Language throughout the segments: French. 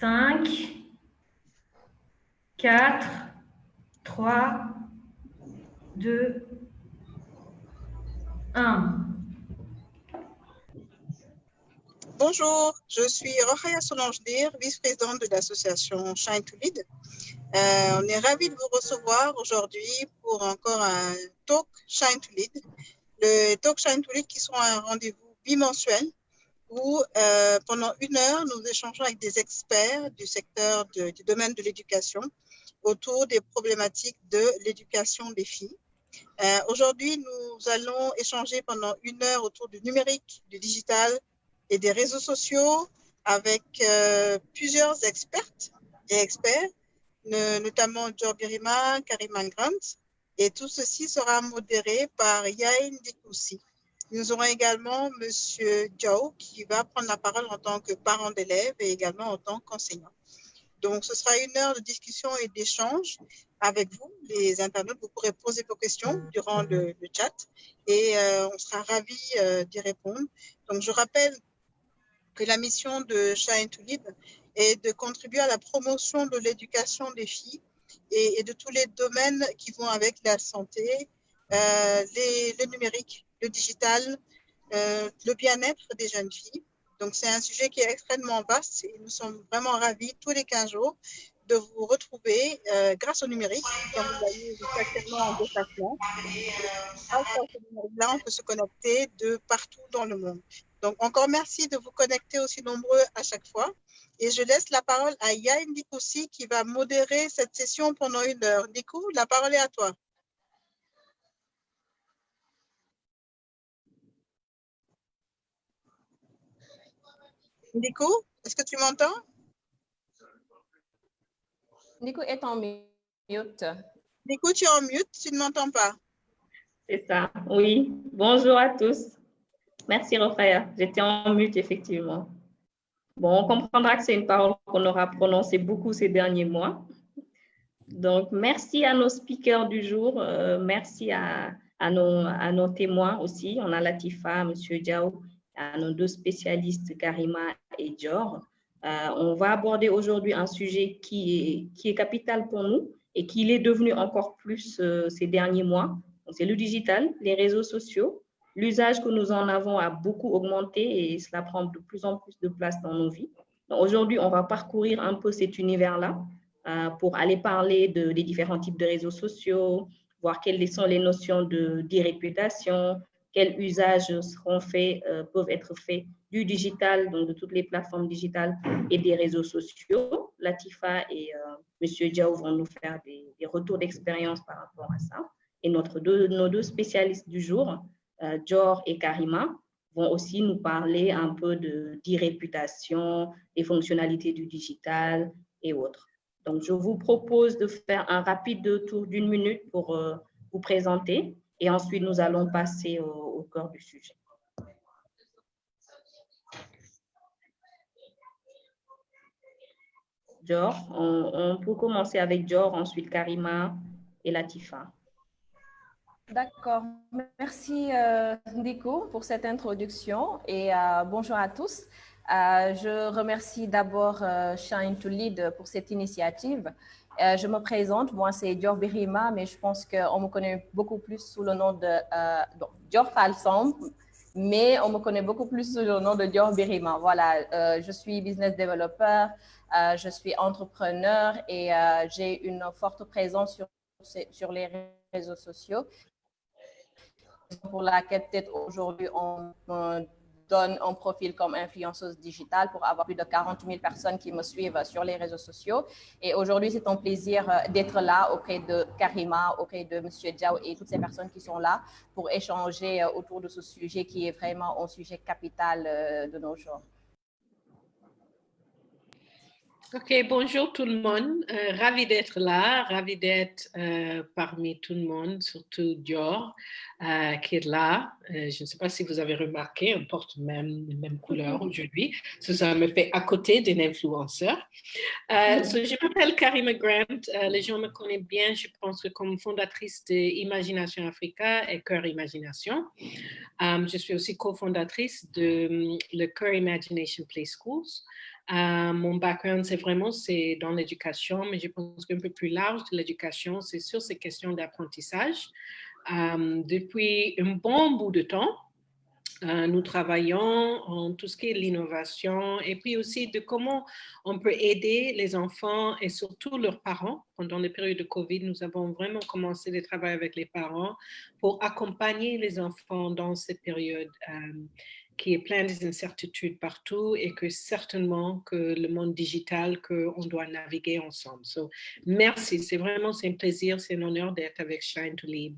5, 4, 3, 2, 1. Bonjour, je suis Rokhaya Solange-Dir, vice-présidente de l'association Shine to Lead. On est ravis de vous recevoir aujourd'hui pour encore un talk Shine to Lead. Le talk Shine to Lead qui sera un rendez-vous bimensuel où pendant 1 heure, nous échangeons avec des experts du secteur du domaine de l'éducation autour des problématiques de l'éducation des filles. Aujourd'hui, nous allons échanger pendant 1 heure autour du numérique, du digital et des réseaux sociaux avec plusieurs expertes et experts, notamment Dior Birima, Karima Grant, et tout ceci sera modéré par Yain Dikoussi. Nous aurons également M. Diao qui va prendre la parole en tant que parent d'élèves et également en tant qu'enseignant. Donc, ce sera 1 heure de discussion et d'échange avec vous, les internautes. Vous pourrez poser vos questions durant le chat et on sera ravis d'y répondre. Donc, je rappelle que la mission de Shine to Lead est de contribuer à la promotion de l'éducation des filles et de tous les domaines qui vont avec la santé, le numérique, le digital, le bien-être des jeunes filles. Donc, c'est un sujet qui est extrêmement vaste et nous sommes vraiment ravis tous les 15 jours de vous retrouver grâce au numérique, comme vous voyez actuellement en déplacement. Grâce à ce numérique-là, on peut se connecter de partout dans le monde. Donc, encore merci de vous connecter aussi nombreux à chaque fois. Et je laisse la parole à Yain Dikoussi qui va modérer cette session pendant 1 heure. Dikou, la parole est à toi. Dikou, est-ce que tu m'entends? Dikou est en mute. Dikou, tu es en mute, tu ne m'entends pas. C'est ça, oui. Bonjour à tous. Merci, Rokhaya. J'étais en mute, effectivement. Bon, on comprendra que c'est une parole qu'on aura prononcée beaucoup ces derniers mois. Donc, merci à nos speakers du jour. Merci à nos témoins aussi. On a Latifa, M. Diao, à nos 2 spécialistes, Karima et Dior. On va aborder aujourd'hui un sujet qui est capital pour nous et qui l'est devenu encore plus ces derniers mois. C'est le digital, les réseaux sociaux. L'usage que nous en avons a beaucoup augmenté et cela prend de plus en plus de place dans nos vies. Aujourd'hui, on va parcourir un peu cet univers-là pour aller parler des différents types de réseaux sociaux, voir quelles sont les notions d'e-réputation, quels usages peuvent être faits du digital, donc de toutes les plateformes digitales et des réseaux sociaux. Latifa et M. Diao vont nous faire des retours d'expérience par rapport à ça. Et nos 2 spécialistes du jour, Dior et Karima, vont aussi nous parler un peu d'e-réputation, des fonctionnalités du digital et autres. Donc, je vous propose de faire un rapide tour d'1 minute pour vous présenter et ensuite nous allons passer au cœur du sujet. Dior, on peut commencer avec Dior, ensuite Karima et Latifa. D'accord. Merci, Dikou, pour cette introduction et bonjour à tous. Je remercie d'abord Shine to Lead pour cette initiative. Je me présente, moi c'est Dior Birima, mais je pense qu'on me connaît beaucoup plus sous le nom de Dior Falsom, mais on me connaît beaucoup plus sous le nom de Dior Birima. Voilà, je suis business developer, je suis entrepreneur et j'ai une forte présence sur les réseaux sociaux. Pour laquelle peut-être aujourd'hui on me donne un profil comme influenceuse digitale pour avoir plus de 40 000 personnes qui me suivent sur les réseaux sociaux. Et aujourd'hui, c'est un plaisir d'être là auprès de Karima, auprès de M. Diao et toutes ces personnes qui sont là pour échanger autour de ce sujet qui est vraiment un sujet capital de nos jours. Ok, bonjour tout le monde. Ravi d'être là, ravi d'être parmi tout le monde, surtout Dior qui est là. Je ne sais pas si vous avez remarqué, on porte les mêmes couleurs aujourd'hui. Ça me fait à côté d'un influenceur. Je m'appelle Karima Grant. Les gens me connaissent bien, je pense, comme fondatrice de Imagination Africa et Cœur Imagination. Je suis aussi cofondatrice de le Cœur Imagination Play Schools. Mon background, c'est dans l'éducation, mais je pense qu'un peu plus large de l'éducation, c'est sur ces questions d'apprentissage. Depuis un bon bout de temps, nous travaillons en tout ce qui est l'innovation et puis aussi de comment on peut aider les enfants et surtout leurs parents. Pendant les périodes de COVID, nous avons vraiment commencé de travailler avec les parents pour accompagner les enfants dans cette période qui est pleine d'incertitudes partout et que certainement que le monde digital qu'on doit naviguer ensemble. So, merci, c'est un plaisir, c'est un honneur d'être avec Shine to Lead.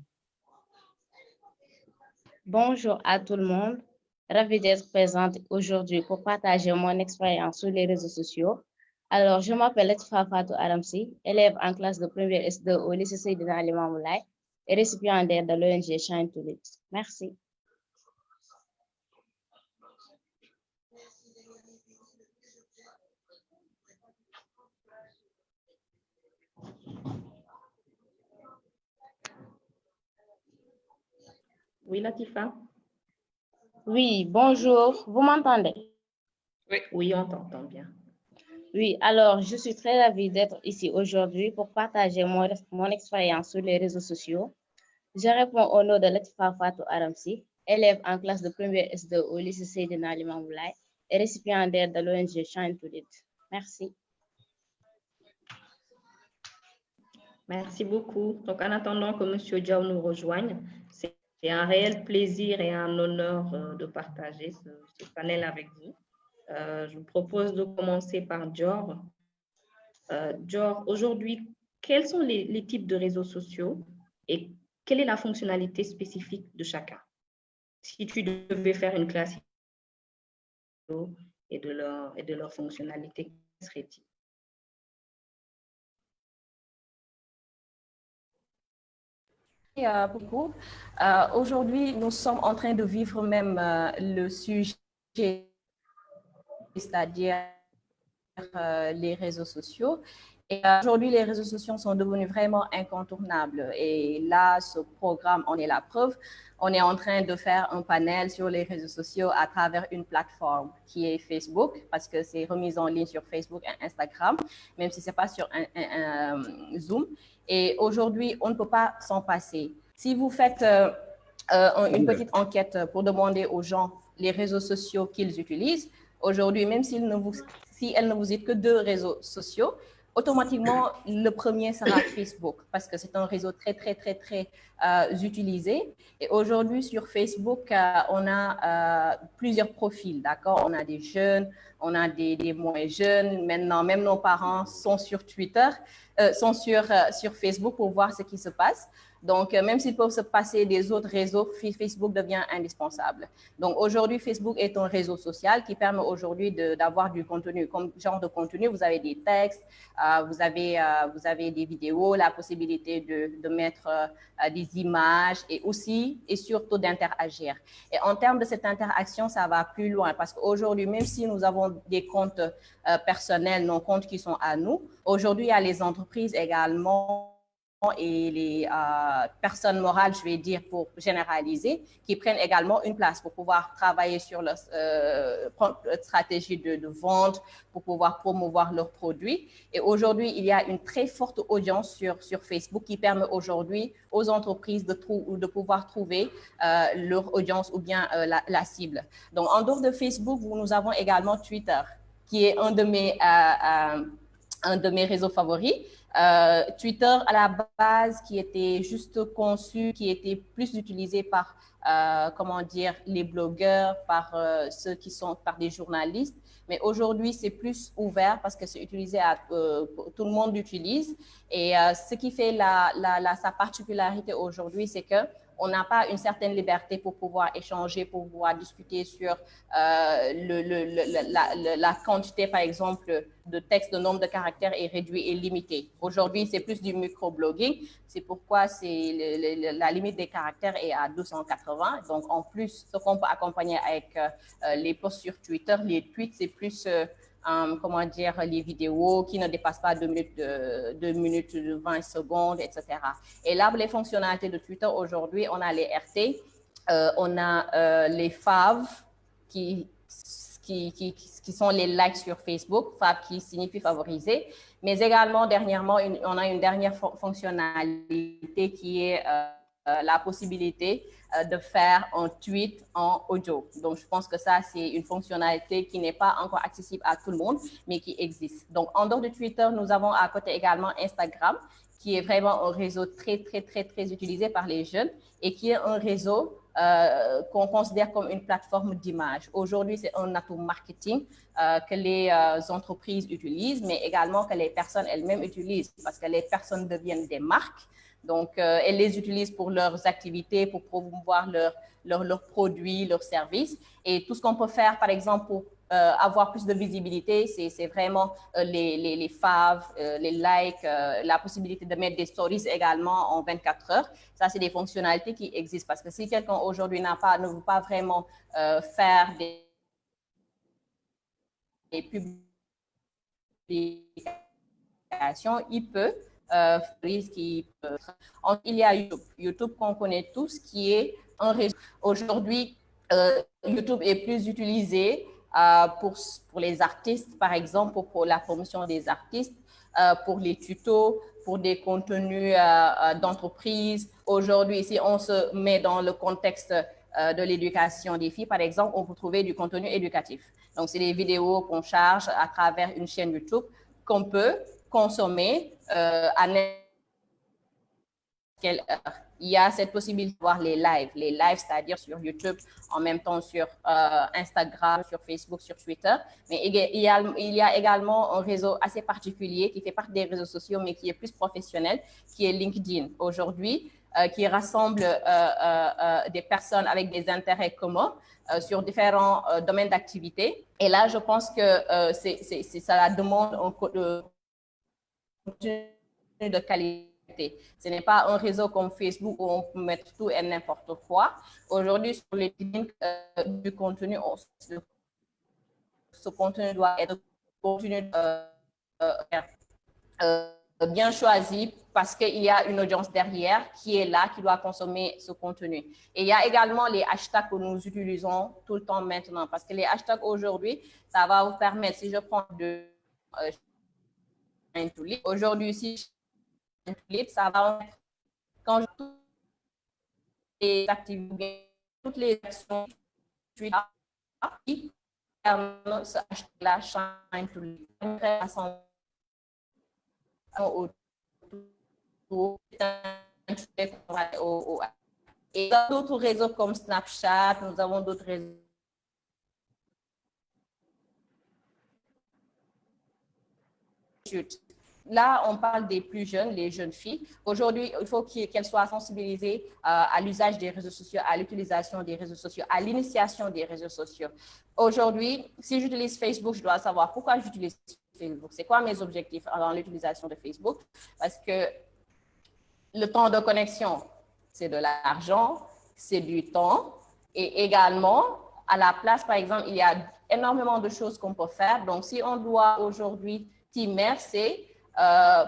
Bonjour à tout le monde. Ravie d'être présente aujourd'hui pour partager mon expérience sur les réseaux sociaux. Alors, je m'appelle Latifa Fatou Aramsi, élève en classe de première S2 au lycée Seydina Limamou Laye et récipiendaire de l'ONG Shine to Lead. Merci. Oui, Latifa. Oui, bonjour. Vous m'entendez? Oui, on t'entend bien. Oui, alors je suis très ravie d'être ici aujourd'hui pour partager mon expérience sur les réseaux sociaux. Je réponds au nom de Latifa Fatou Aramsi, élève en classe de première S2 au lycée Seydina Limamou Laye et récipiendaire de l'ONG Shine to Lead. Merci. Merci beaucoup. Donc, en attendant que M. Diaw nous rejoigne, c'est un réel plaisir et un honneur de partager ce panel avec vous. Je vous propose de commencer par Dior. Dior, aujourd'hui, quels sont les types de réseaux sociaux et quelle est la fonctionnalité spécifique de chacun? Si tu devais faire une classe et de leur fonctionnalité, quelle serait-il? Beaucoup. Aujourd'hui, nous sommes en train de vivre même le sujet, c'est-à-dire les réseaux sociaux. Et aujourd'hui, les réseaux sociaux sont devenus vraiment incontournables. Et là, ce programme en est la preuve. On est en train de faire un panel sur les réseaux sociaux à travers une plateforme qui est Facebook, parce que c'est remis en ligne sur Facebook et Instagram, même si ce n'est pas sur un Zoom. Et aujourd'hui, on ne peut pas s'en passer. Si vous faites une petite enquête pour demander aux gens les réseaux sociaux qu'ils utilisent, aujourd'hui, même si elle ne vous dit que 2 réseaux sociaux, automatiquement, le premier sera Facebook parce que c'est un réseau très utilisé. Et aujourd'hui, sur Facebook, on a plusieurs profils, d'accord? On a des jeunes, on a des moins jeunes. Maintenant, même nos parents sont sur Twitter, sont sur Facebook pour voir ce qui se passe. Donc, même s'ils peuvent se passer des autres réseaux, Facebook devient indispensable. Donc, aujourd'hui, Facebook est un réseau social qui permet aujourd'hui d'avoir du contenu. Comme genre de contenu, vous avez des textes, vous avez des vidéos, la possibilité de mettre des images et aussi et surtout d'interagir. Et en termes de cette interaction, ça va plus loin parce qu'aujourd'hui, même si nous avons des comptes personnels, nos comptes qui sont à nous, aujourd'hui, il y a les entreprises également et les personnes morales, je vais dire pour généraliser, qui prennent également une place pour pouvoir travailler sur leur stratégie de vente, pour pouvoir promouvoir leurs produits. Et aujourd'hui, il y a une très forte audience sur Facebook qui permet aujourd'hui aux entreprises de pouvoir trouver leur audience ou bien la cible. Donc, en dehors de Facebook, nous avons également Twitter, qui est un de mes réseaux favoris. Twitter, à la base, qui était juste conçu, qui était plus utilisé par, les blogueurs, par ceux qui sont, par des journalistes. Mais aujourd'hui, c'est plus ouvert parce que c'est utilisé tout le monde l'utilise. Et ce qui fait sa particularité aujourd'hui, c'est que on n'a pas une certaine liberté pour pouvoir échanger, pour pouvoir discuter sur la quantité, par exemple, de texte, le nombre de caractères est réduit et limité. Aujourd'hui, c'est plus du microblogging. C'est pourquoi la limite des caractères est à 280. Donc, en plus, ce qu'on peut accompagner avec les posts sur Twitter, les tweets, c'est plus... les vidéos qui ne dépassent pas 2 minutes 20 secondes, etc. Et là, les fonctionnalités de Twitter aujourd'hui, on a les RT, on a les faves qui qui sont les likes sur Facebook, fav qui signifie favoriser, mais également dernièrement, on a une dernière fonctionnalité qui est la possibilité de faire un tweet en audio. Donc, je pense que ça, c'est une fonctionnalité qui n'est pas encore accessible à tout le monde, mais qui existe. Donc, en dehors de Twitter, nous avons à côté également Instagram, qui est vraiment un réseau très utilisé par les jeunes et qui est un réseau qu'on considère comme une plateforme d'image. Aujourd'hui, c'est un atout marketing que les entreprises utilisent, mais également que les personnes elles-mêmes utilisent parce que les personnes deviennent des marques. Donc, elles les utilisent pour leurs activités, pour promouvoir leurs produits, leurs services. Et tout ce qu'on peut faire, par exemple, pour avoir plus de visibilité, c'est vraiment les faves, les likes, la possibilité de mettre des stories également en 24 heures. Ça, c'est des fonctionnalités qui existent parce que si quelqu'un aujourd'hui ne veut pas vraiment faire des publications, il peut. Il y a YouTube qu'on connaît tous, qui est un réseau. Aujourd'hui, YouTube est plus utilisé pour les artistes, par exemple, pour la promotion des artistes, pour les tutos, pour des contenus d'entreprise. Aujourd'hui, si on se met dans le contexte de l'éducation des filles, par exemple, on peut trouver du contenu éducatif. Donc, c'est des vidéos qu'on charge à travers une chaîne YouTube qu'on peut consommer à n'importe quelle heure. Il y a cette possibilité de voir les lives, c'est-à-dire sur YouTube, en même temps sur Instagram, sur Facebook, sur Twitter. Mais il y a également un réseau assez particulier qui fait partie des réseaux sociaux, mais qui est plus professionnel, qui est LinkedIn aujourd'hui, qui rassemble des personnes avec des intérêts communs sur différents domaines d'activité. Et là, je pense que ça demande un contenu de qualité. Ce n'est pas un réseau comme Facebook où on peut mettre tout et n'importe quoi. Aujourd'hui, sur LinkedIn, du contenu, ce contenu doit être bien choisi parce qu'il y a une audience derrière qui est là, qui doit consommer ce contenu. Et il y a également les hashtags que nous utilisons tout le temps maintenant parce que les hashtags aujourd'hui, ça va vous permettre, si je prends aujourd'hui, si ça va quand je les activités, toutes les actions qui la Shine to Lead et dans d'autres réseaux comme Snapchat, nous avons d'autres réseaux. Là, on parle des plus jeunes, les jeunes filles. Aujourd'hui, il faut qu'elles soient sensibilisées à l'usage des réseaux sociaux, à l'utilisation des réseaux sociaux, à l'initiation des réseaux sociaux. Aujourd'hui, si j'utilise Facebook, je dois savoir pourquoi j'utilise Facebook. C'est quoi mes objectifs dans l'utilisation de Facebook? Parce que le temps de connexion, c'est de l'argent, c'est du temps. Et également, à la place, par exemple, il y a énormément de choses qu'on peut faire. Donc, si on doit aujourd'hui s'immerser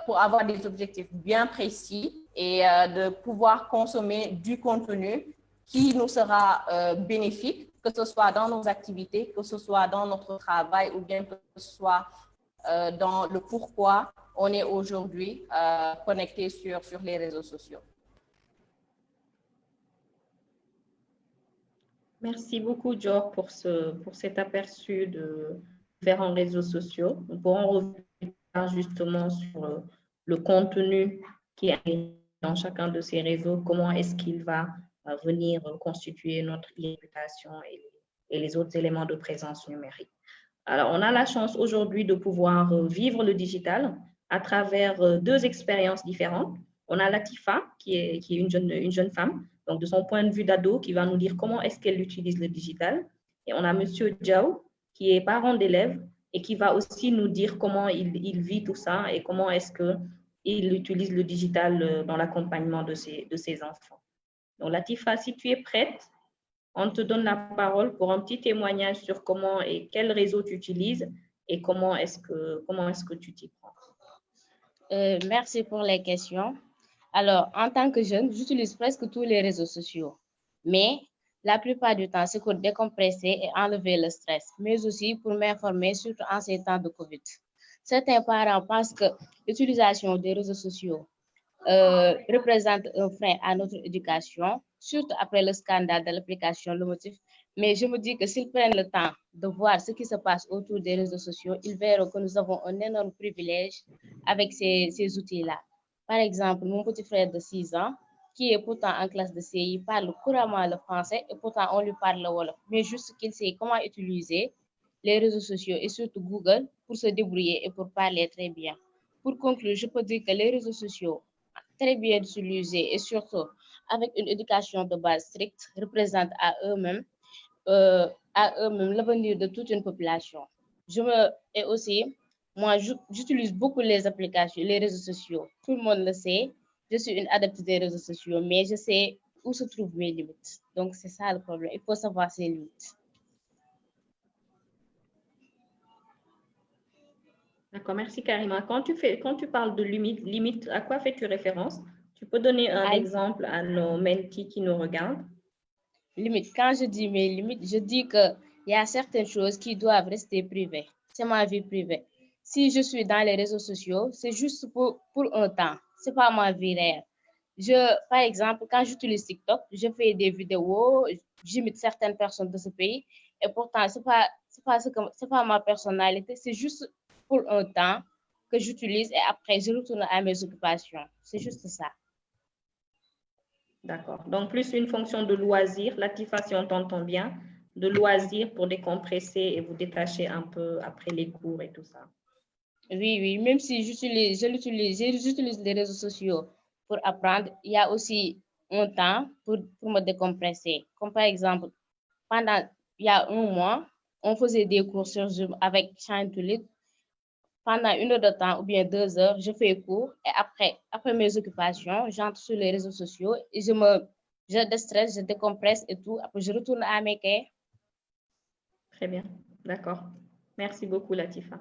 pour avoir des objectifs bien précis et de pouvoir consommer du contenu qui nous sera bénéfique, que ce soit dans nos activités, que ce soit dans notre travail ou bien que ce soit dans le pourquoi on est aujourd'hui connecté sur les réseaux sociaux. Merci beaucoup, Dior, pour cet aperçu de différents réseaux sociaux. Nous pourrons revenir justement sur le contenu qui est dans chacun de ces réseaux, comment est-ce qu'il va venir constituer notre réputation et les autres éléments de présence numérique. Alors, on a la chance aujourd'hui de pouvoir vivre le digital à travers deux expériences différentes. On a Latifa, qui est une jeune femme, donc de son point de vue d'ado, qui va nous dire comment est-ce qu'elle utilise le digital. Et on a Monsieur Diao, qui est parent d'élèves et qui va aussi nous dire comment il vit tout ça et comment est-ce qu'il utilise le digital dans l'accompagnement de ses enfants. Donc, Latifa, si tu es prête, on te donne la parole pour un petit témoignage sur comment et quel réseau tu utilises et comment est-ce que tu t'y prends. Merci pour les questions. Alors, en tant que jeune, j'utilise presque tous les réseaux sociaux. Mais La plupart du temps, c'est pour décompresser et enlever le stress, mais aussi pour m'informer, surtout en ces temps de Covid. Certains parents pensent que l'utilisation des réseaux sociaux représente un frein à notre éducation, surtout après le scandale de l'application Le Motif. Mais je me dis que s'ils prennent le temps de voir ce qui se passe autour des réseaux sociaux, ils verront que nous avons un énorme privilège avec ces outils-là. Par exemple, mon petit frère de 6 ans, qui est pourtant en classe de CI, parle couramment le français et pourtant on lui parle le Wolof, mais juste qu'il sait comment utiliser les réseaux sociaux et surtout Google pour se débrouiller et pour parler très bien. Pour conclure, je peux dire que les réseaux sociaux, très bien utilisés et surtout avec une éducation de base stricte, représentent à eux-mêmes l'avenir de toute une population. Et aussi, moi, j'utilise beaucoup les applications, les réseaux sociaux. Tout le monde le sait. Je suis une adepte des réseaux sociaux, mais je sais où se trouvent mes limites. Donc, c'est ça le problème. Il faut savoir ses limites. D'accord, merci Karima. Quand tu parles de limite, à quoi fais-tu référence? Tu peux donner un exemple à nos mentis qui nous regardent? Limite, quand je dis mes limites, je dis qu'il y a certaines choses qui doivent rester privées. C'est ma vie privée. Si je suis dans les réseaux sociaux, c'est juste pour un temps. Ce n'est pas ma vie réelle. Par exemple, quand j'utilise TikTok, je fais des vidéos, j'imite certaines personnes de ce pays. Et pourtant, ce n'est pas ma personnalité. C'est juste pour un temps que j'utilise et après, je retourne à mes occupations. C'est juste ça. D'accord. Donc, plus une fonction de loisir, Latifa, si on t'entend bien, de loisir pour décompresser et vous détacher un peu après les cours et tout ça. Oui, même si j'utilise les réseaux sociaux pour apprendre, il y a aussi un temps pour me décompresser. Comme par exemple, il y a un mois, on faisait des cours sur Zoom avec Shine to Lead. Pendant 1 heure de temps ou bien 2 heures, je fais cours et après mes occupations, j'entre sur les réseaux sociaux et je déstresse, je décompresse et tout. Après, je retourne à mes quais. Très bien, d'accord. Merci beaucoup, Latifa.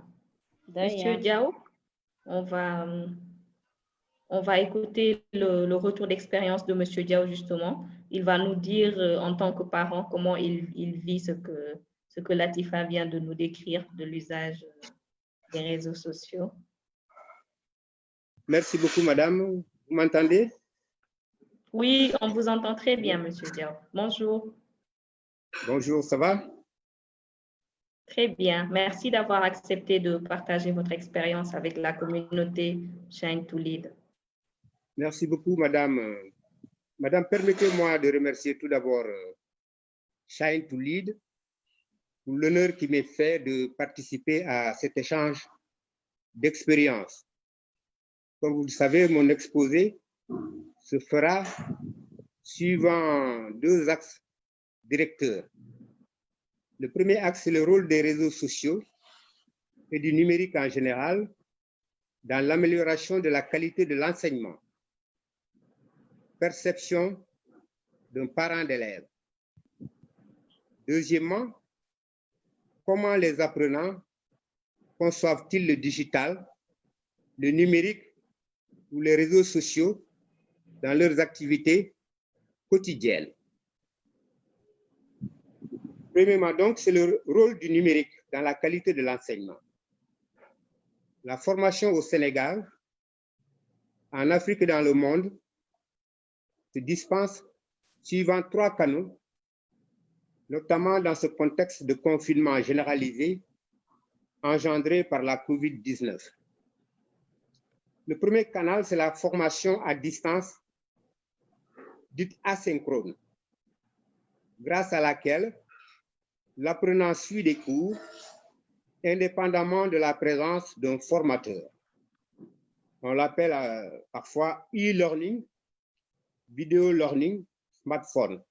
Monsieur Diao, on va écouter le retour d'expérience de Monsieur Diao, justement. Il va nous dire, en tant que parent, comment il vit ce que Latifa vient de nous décrire de l'usage des réseaux sociaux. Merci beaucoup, madame. Vous m'entendez? Oui, on vous entend très bien, Monsieur Diao. Bonjour. Bonjour, ça va? Très bien. Merci d'avoir accepté de partager votre expérience avec la communauté Shine to Lead. Merci beaucoup, madame. Madame, permettez-moi de remercier tout d'abord Shine to Lead pour l'honneur qui m'est fait de participer à cet échange d'expérience. Comme vous le savez, mon exposé se fera suivant 2 axes directeurs. Le premier axe, c'est le rôle des réseaux sociaux et du numérique en général dans l'amélioration de la qualité de l'enseignement. Perception d'un parent d'élève. Deuxièmement, comment les apprenants conçoivent-ils le digital, le numérique ou les réseaux sociaux dans leurs activités quotidiennes? Premièrement, donc, c'est le rôle du numérique dans la qualité de l'enseignement. La formation au Sénégal, en Afrique et dans le monde, se dispense suivant 3 canaux, notamment dans ce contexte de confinement généralisé engendré par la COVID-19. Le premier canal, c'est la formation à distance, dite asynchrone, grâce à laquelle l'apprenant suit des cours indépendamment de la présence d'un formateur. On l'appelle parfois e-learning, video learning, smartphone,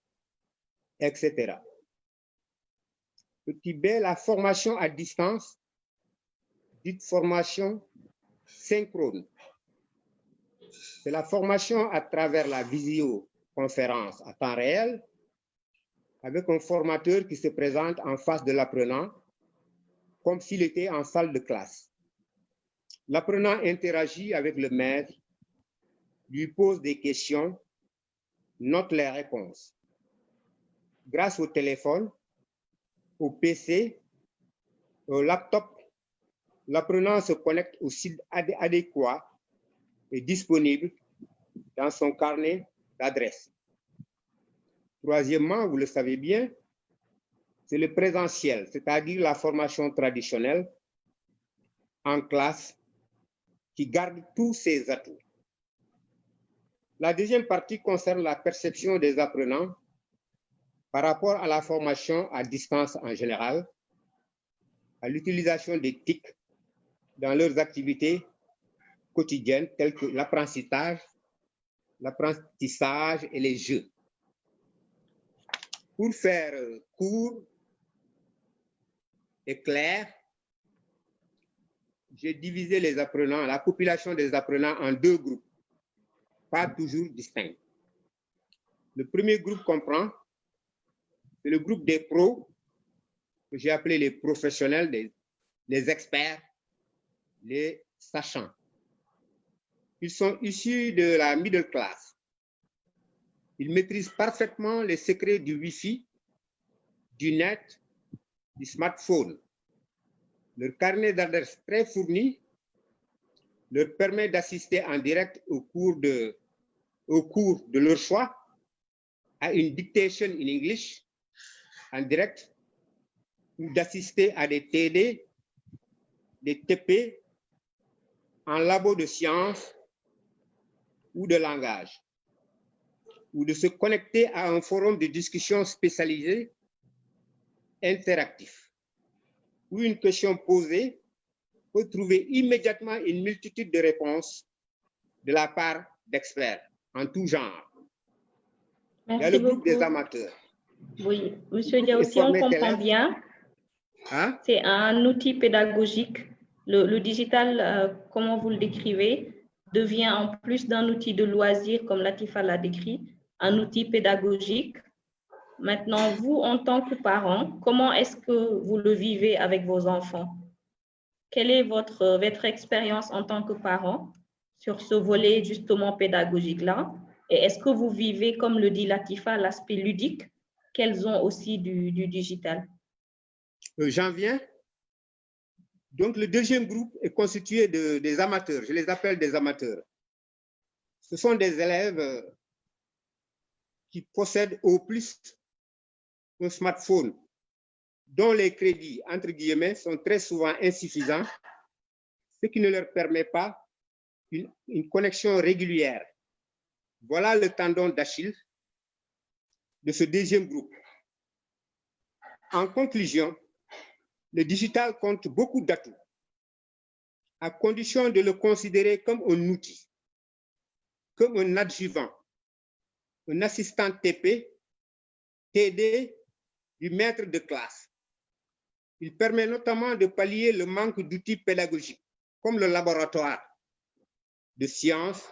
etc. Petit b, la formation à distance, dite formation synchrone. C'est la formation à travers la visioconférence à temps réel avec un formateur qui se présente en face de l'apprenant comme s'il était en salle de classe. L'apprenant interagit avec le maître, lui pose des questions, note les réponses. grâce au téléphone, au PC, au laptop, l'apprenant se connecte au site adéquat et disponible dans son carnet d'adresses. Troisièmement, vous le savez bien, c'est le présentiel, c'est-à-dire la formation traditionnelle en classe qui garde tous ses atouts. La deuxième partie concerne la perception des apprenants par rapport à la formation à distance en général, à l'utilisation des TIC dans leurs activités quotidiennes telles que l'apprentissage et les jeux. Pour faire court et clair, j'ai divisé les apprenants, la population des apprenants en deux groupes, pas toujours distincts. Le premier groupe comprend, c'est le groupe des pros, que j'ai appelé les professionnels, les experts, les sachants. Ils sont issus de la middle class. Ils maîtrisent parfaitement les secrets du Wi-Fi, du net, du smartphone. Leur carnet d'adresses très fourni leur permet d'assister en direct au cours de leur choix à une dictation in English en direct ou d'assister à des TD, des TP en labo de sciences ou de langage, ou de se connecter à un forum de discussion spécialisé interactif, où une question posée peut trouver immédiatement une multitude de réponses de la part d'experts en tout genre. Merci. Il y a le groupe beaucoup des amateurs. Oui, Monsieur Diao, si on comprend bien, c'est un outil pédagogique. Le digital, comment vous le décrivez, devient en plus d'un outil de loisir, comme Latifa l'a décrit, un outil pédagogique. Maintenant, vous, en tant que parent, comment est-ce que vous le vivez avec vos enfants? Quelle est votre expérience en tant que parent sur ce volet justement pédagogique-là? Et est-ce que vous vivez, comme le dit Latifa, l'aspect ludique qu'elles ont aussi du digital? J'en viens. Donc, le deuxième groupe est constitué des amateurs. Je les appelle des amateurs. Ce sont des élèves qui possèdent au plus un smartphone dont les crédits, entre guillemets, sont très souvent insuffisants, ce qui ne leur permet pas une connexion régulière. Voilà le tendon d'Achille de ce deuxième groupe. En conclusion, le digital compte beaucoup d'atouts, à condition de le considérer comme un outil, comme un adjuvant, un assistant TP, TD du maître de classe. Il permet notamment de pallier le manque d'outils pédagogiques, comme le laboratoire de sciences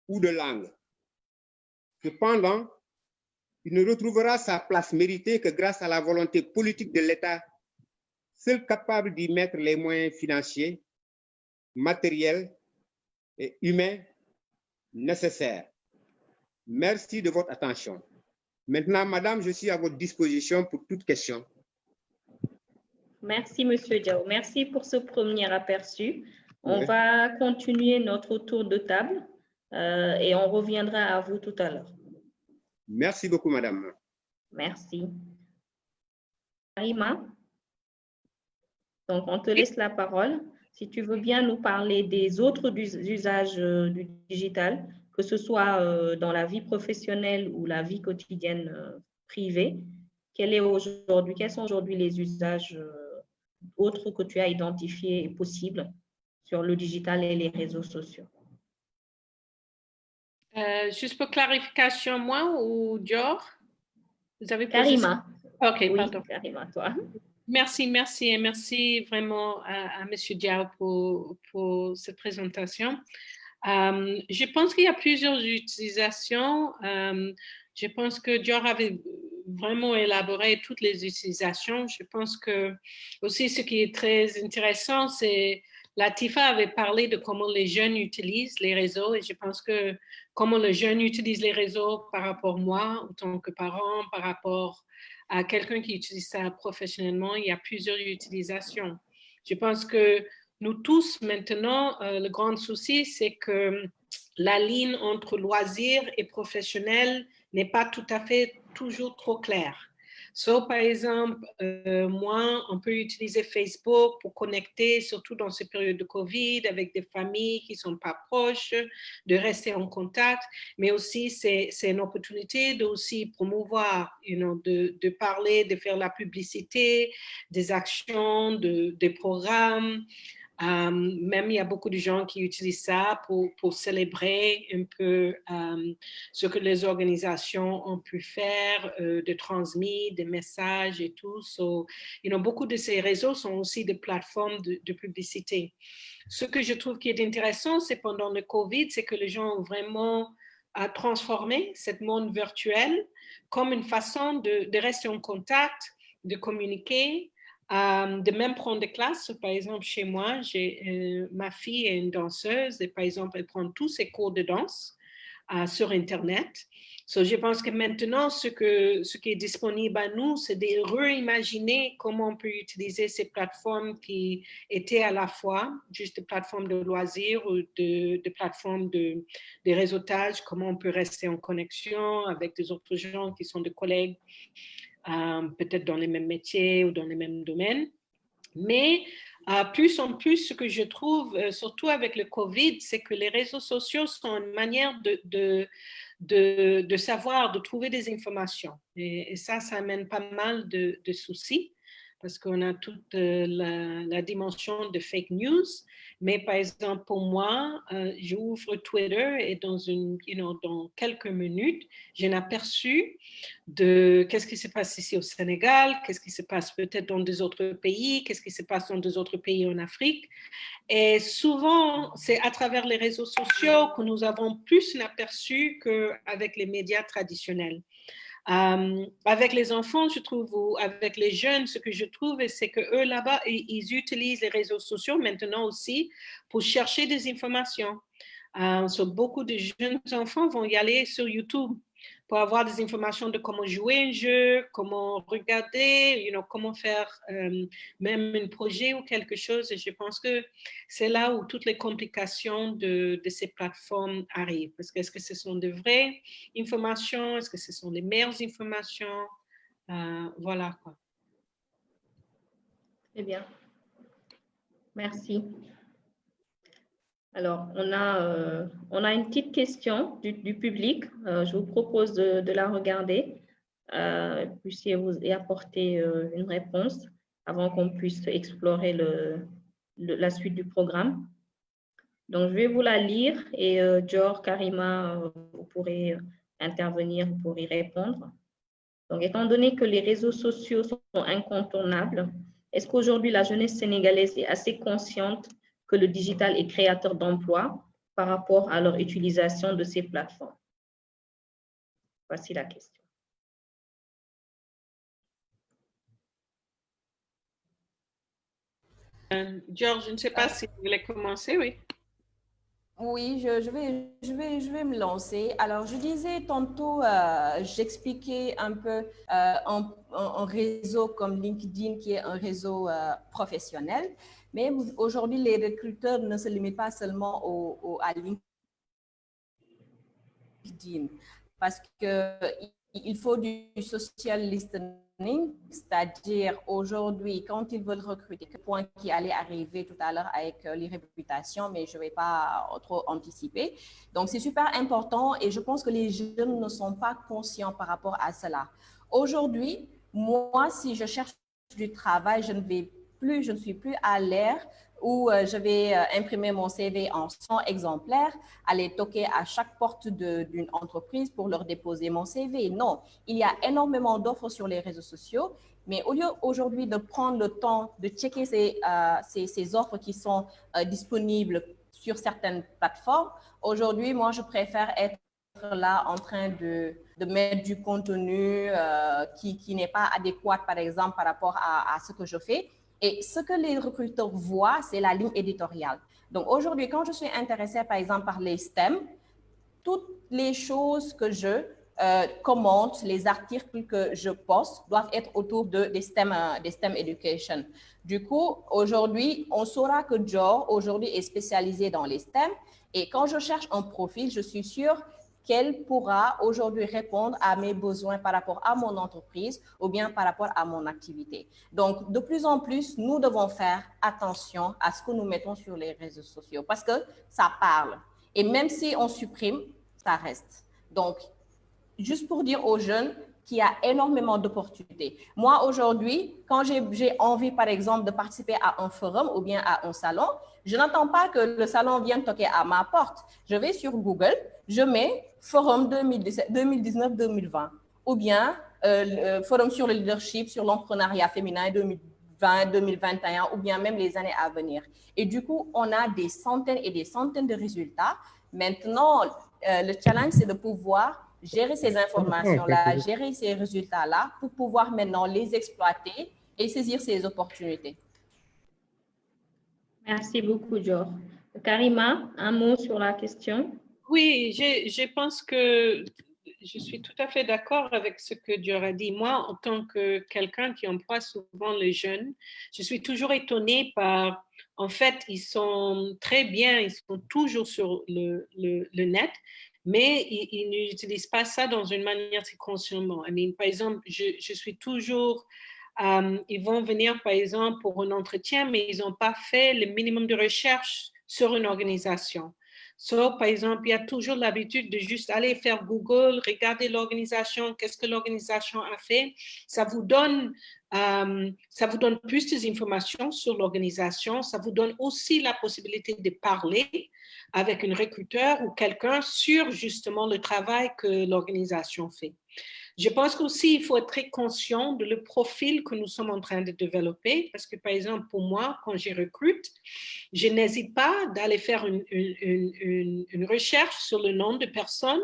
ou de langue. Cependant, il ne retrouvera sa place méritée que grâce à la volonté politique de l'État, seul capable d'y mettre les moyens financiers, matériels et humains nécessaires. Merci de votre attention. Maintenant, Madame, je suis à votre disposition pour toute question. Merci, Monsieur Diao. Merci pour ce premier aperçu. On va continuer notre tour de table et on reviendra à vous tout à l'heure. Merci beaucoup, Madame. Merci. Karima, donc on te laisse la parole. Si tu veux bien nous parler des autres usages du digital, que ce soit dans la vie professionnelle ou la vie quotidienne privée, quels sont aujourd'hui les usages autres que tu as identifiés possibles sur le digital et les réseaux sociaux? Juste pour clarification, moi ou Dior? Vous avez posé Karima. Ok, oui, pardon. Karima, toi. Merci et merci vraiment à M. Diao pour cette présentation. Je pense qu'il y a plusieurs utilisations. Je pense que Dior avait vraiment élaboré toutes les utilisations. Je pense que aussi ce qui est très intéressant, c'est Latifa avait parlé de comment les jeunes utilisent les réseaux et je pense que comment les jeunes utilisent les réseaux par rapport à moi, en tant que parent, par rapport à quelqu'un qui utilise ça professionnellement, il y a plusieurs utilisations. Je pense que nous tous, maintenant, le grand souci, c'est que la ligne entre loisir et professionnel n'est pas tout à fait toujours trop claire. Par exemple, moi, on peut utiliser Facebook pour connecter, surtout dans ces périodes de Covid, avec des familles qui ne sont pas proches, de rester en contact, mais aussi c'est une opportunité de aussi promouvoir, de parler, de faire la publicité, des actions, des programmes. Même il y a beaucoup de gens qui utilisent ça pour célébrer un peu ce que les organisations ont pu faire, de transmettre des messages et tout. Beaucoup de ces réseaux sont aussi des plateformes de publicité. Ce que je trouve qui est intéressant, c'est pendant le COVID, c'est que les gens ont vraiment transformé ce monde virtuel comme une façon de rester en contact, de communiquer, de même prendre des classes. Par exemple, chez moi, ma fille est une danseuse et par exemple, elle prend tous ses cours de danse sur Internet. Je pense que maintenant, ce qui est disponible à nous, c'est de réimaginer comment on peut utiliser ces plateformes qui étaient à la fois juste des plateformes de loisirs ou des plateformes de réseautage, comment on peut rester en connexion avec des autres gens qui sont des collègues, peut-être dans les mêmes métiers ou dans les mêmes domaines. Mais plus en plus, ce que je trouve, surtout avec le COVID, c'est que les réseaux sociaux sont une manière de savoir, de trouver des informations. Et ça amène pas mal de soucis parce qu'on a toute la dimension de fake news. Mais par exemple, pour moi, j'ouvre Twitter et dans quelques minutes, j'ai un aperçu de qu'est-ce qui se passe ici au Sénégal, qu'est-ce qui se passe peut-être dans des autres pays, qu'est-ce qui se passe dans des autres pays en Afrique. Et souvent, c'est à travers les réseaux sociaux que nous avons plus un aperçu qu'avec les médias traditionnels. Avec les enfants, je trouve, ou avec les jeunes, ce que je trouve, c'est qu'eux, là-bas, ils utilisent les réseaux sociaux maintenant aussi pour chercher des informations. Beaucoup de jeunes enfants vont y aller sur YouTube pour avoir des informations de comment jouer un jeu, comment regarder, comment faire même un projet ou quelque chose. Et je pense que c'est là où toutes les complications de ces plateformes arrivent. Parce que est-ce que ce sont de vraies informations? Est-ce que ce sont les meilleures informations? Voilà, quoi. Très bien. Merci. Alors, on a une petite question du public. Je vous propose de la regarder, puissiez vous y apporter une réponse avant qu'on puisse explorer la suite du programme. Donc, je vais vous la lire et Dior, Karima, vous pourrez intervenir pour y répondre. Donc, étant donné que les réseaux sociaux sont incontournables, est-ce qu'aujourd'hui la jeunesse sénégalaise est assez consciente que le digital est créateur d'emplois par rapport à leur utilisation de ces plateformes? Voici la question. Georges, je ne sais pas si vous voulez commencer, oui. Oui, je vais me lancer. Alors, je disais tantôt, j'expliquais un peu un réseau comme LinkedIn qui est un réseau professionnel, mais aujourd'hui, les recruteurs ne se limitent pas seulement à LinkedIn parce qu'il faut du social listening, c'est-à-dire aujourd'hui, quand ils veulent recruter, le point qui allait arriver tout à l'heure avec les réputations, mais je ne vais pas trop anticiper. Donc, c'est super important et je pense que les jeunes ne sont pas conscients par rapport à cela. Aujourd'hui, moi, si je cherche du travail, je ne suis plus à l'ère où je vais imprimer mon CV en 100 exemplaires, aller toquer à chaque porte d'une entreprise pour leur déposer mon CV. Non, il y a énormément d'offres sur les réseaux sociaux, mais au lieu aujourd'hui de prendre le temps de checker ces offres qui sont disponibles sur certaines plateformes, aujourd'hui, moi, je préfère être là en train de mettre du contenu qui n'est pas adéquat, par exemple, par rapport à ce que je fais. Et ce que les recruteurs voient, c'est la ligne éditoriale. Donc aujourd'hui, quand je suis intéressée par exemple par les STEM, toutes les choses que je commente, les articles que je poste doivent être autour des STEM Education. Du coup, aujourd'hui, on saura que Dior aujourd'hui est spécialisé dans les STEM et quand je cherche un profil, je suis sûre qu'elle pourra aujourd'hui répondre à mes besoins par rapport à mon entreprise ou bien par rapport à mon activité. Donc, de plus en plus, nous devons faire attention à ce que nous mettons sur les réseaux sociaux parce que ça parle. Et même si on supprime, ça reste. Donc, juste pour dire aux jeunes qu'il y a énormément d'opportunités. Moi, aujourd'hui, quand j'ai envie, par exemple, de participer à un forum ou bien à un salon, je n'attends pas que le salon vienne toquer à ma porte. Je vais sur Google, je mets forum 2019-2020 ou bien forum sur le leadership, sur l'entrepreneuriat féminin 2020-2021 ou bien même les années à venir. Et du coup, on a des centaines et des centaines de résultats. Maintenant, le challenge, c'est de pouvoir gérer ces informations-là, gérer ces résultats-là pour pouvoir maintenant les exploiter et saisir ces opportunités. Merci beaucoup, Dior. Karima, un mot sur la question? Oui, je pense que je suis tout à fait d'accord avec ce que Dior a dit. Moi, en tant que quelqu'un qui emploie souvent les jeunes, je suis toujours étonnée par, en fait, ils sont très bien, ils sont toujours sur le net, mais ils n'utilisent pas ça dans une manière très consciemment. Par exemple, je suis toujours... ils vont venir, par exemple, pour un entretien, mais ils n'ont pas fait le minimum de recherche sur une organisation. Par exemple, il y a toujours l'habitude de juste aller faire Google, regarder l'organisation, qu'est-ce que l'organisation a fait. Ça vous donne plus d'informations sur l'organisation. Ça vous donne aussi la possibilité de parler avec un recruteur ou quelqu'un sur justement le travail que l'organisation fait. Je pense qu'aussi, il faut être très conscient de le profil que nous sommes en train de développer, parce que, par exemple, pour moi, quand je recrute, je n'hésite pas d'aller faire une recherche sur le nom de personnes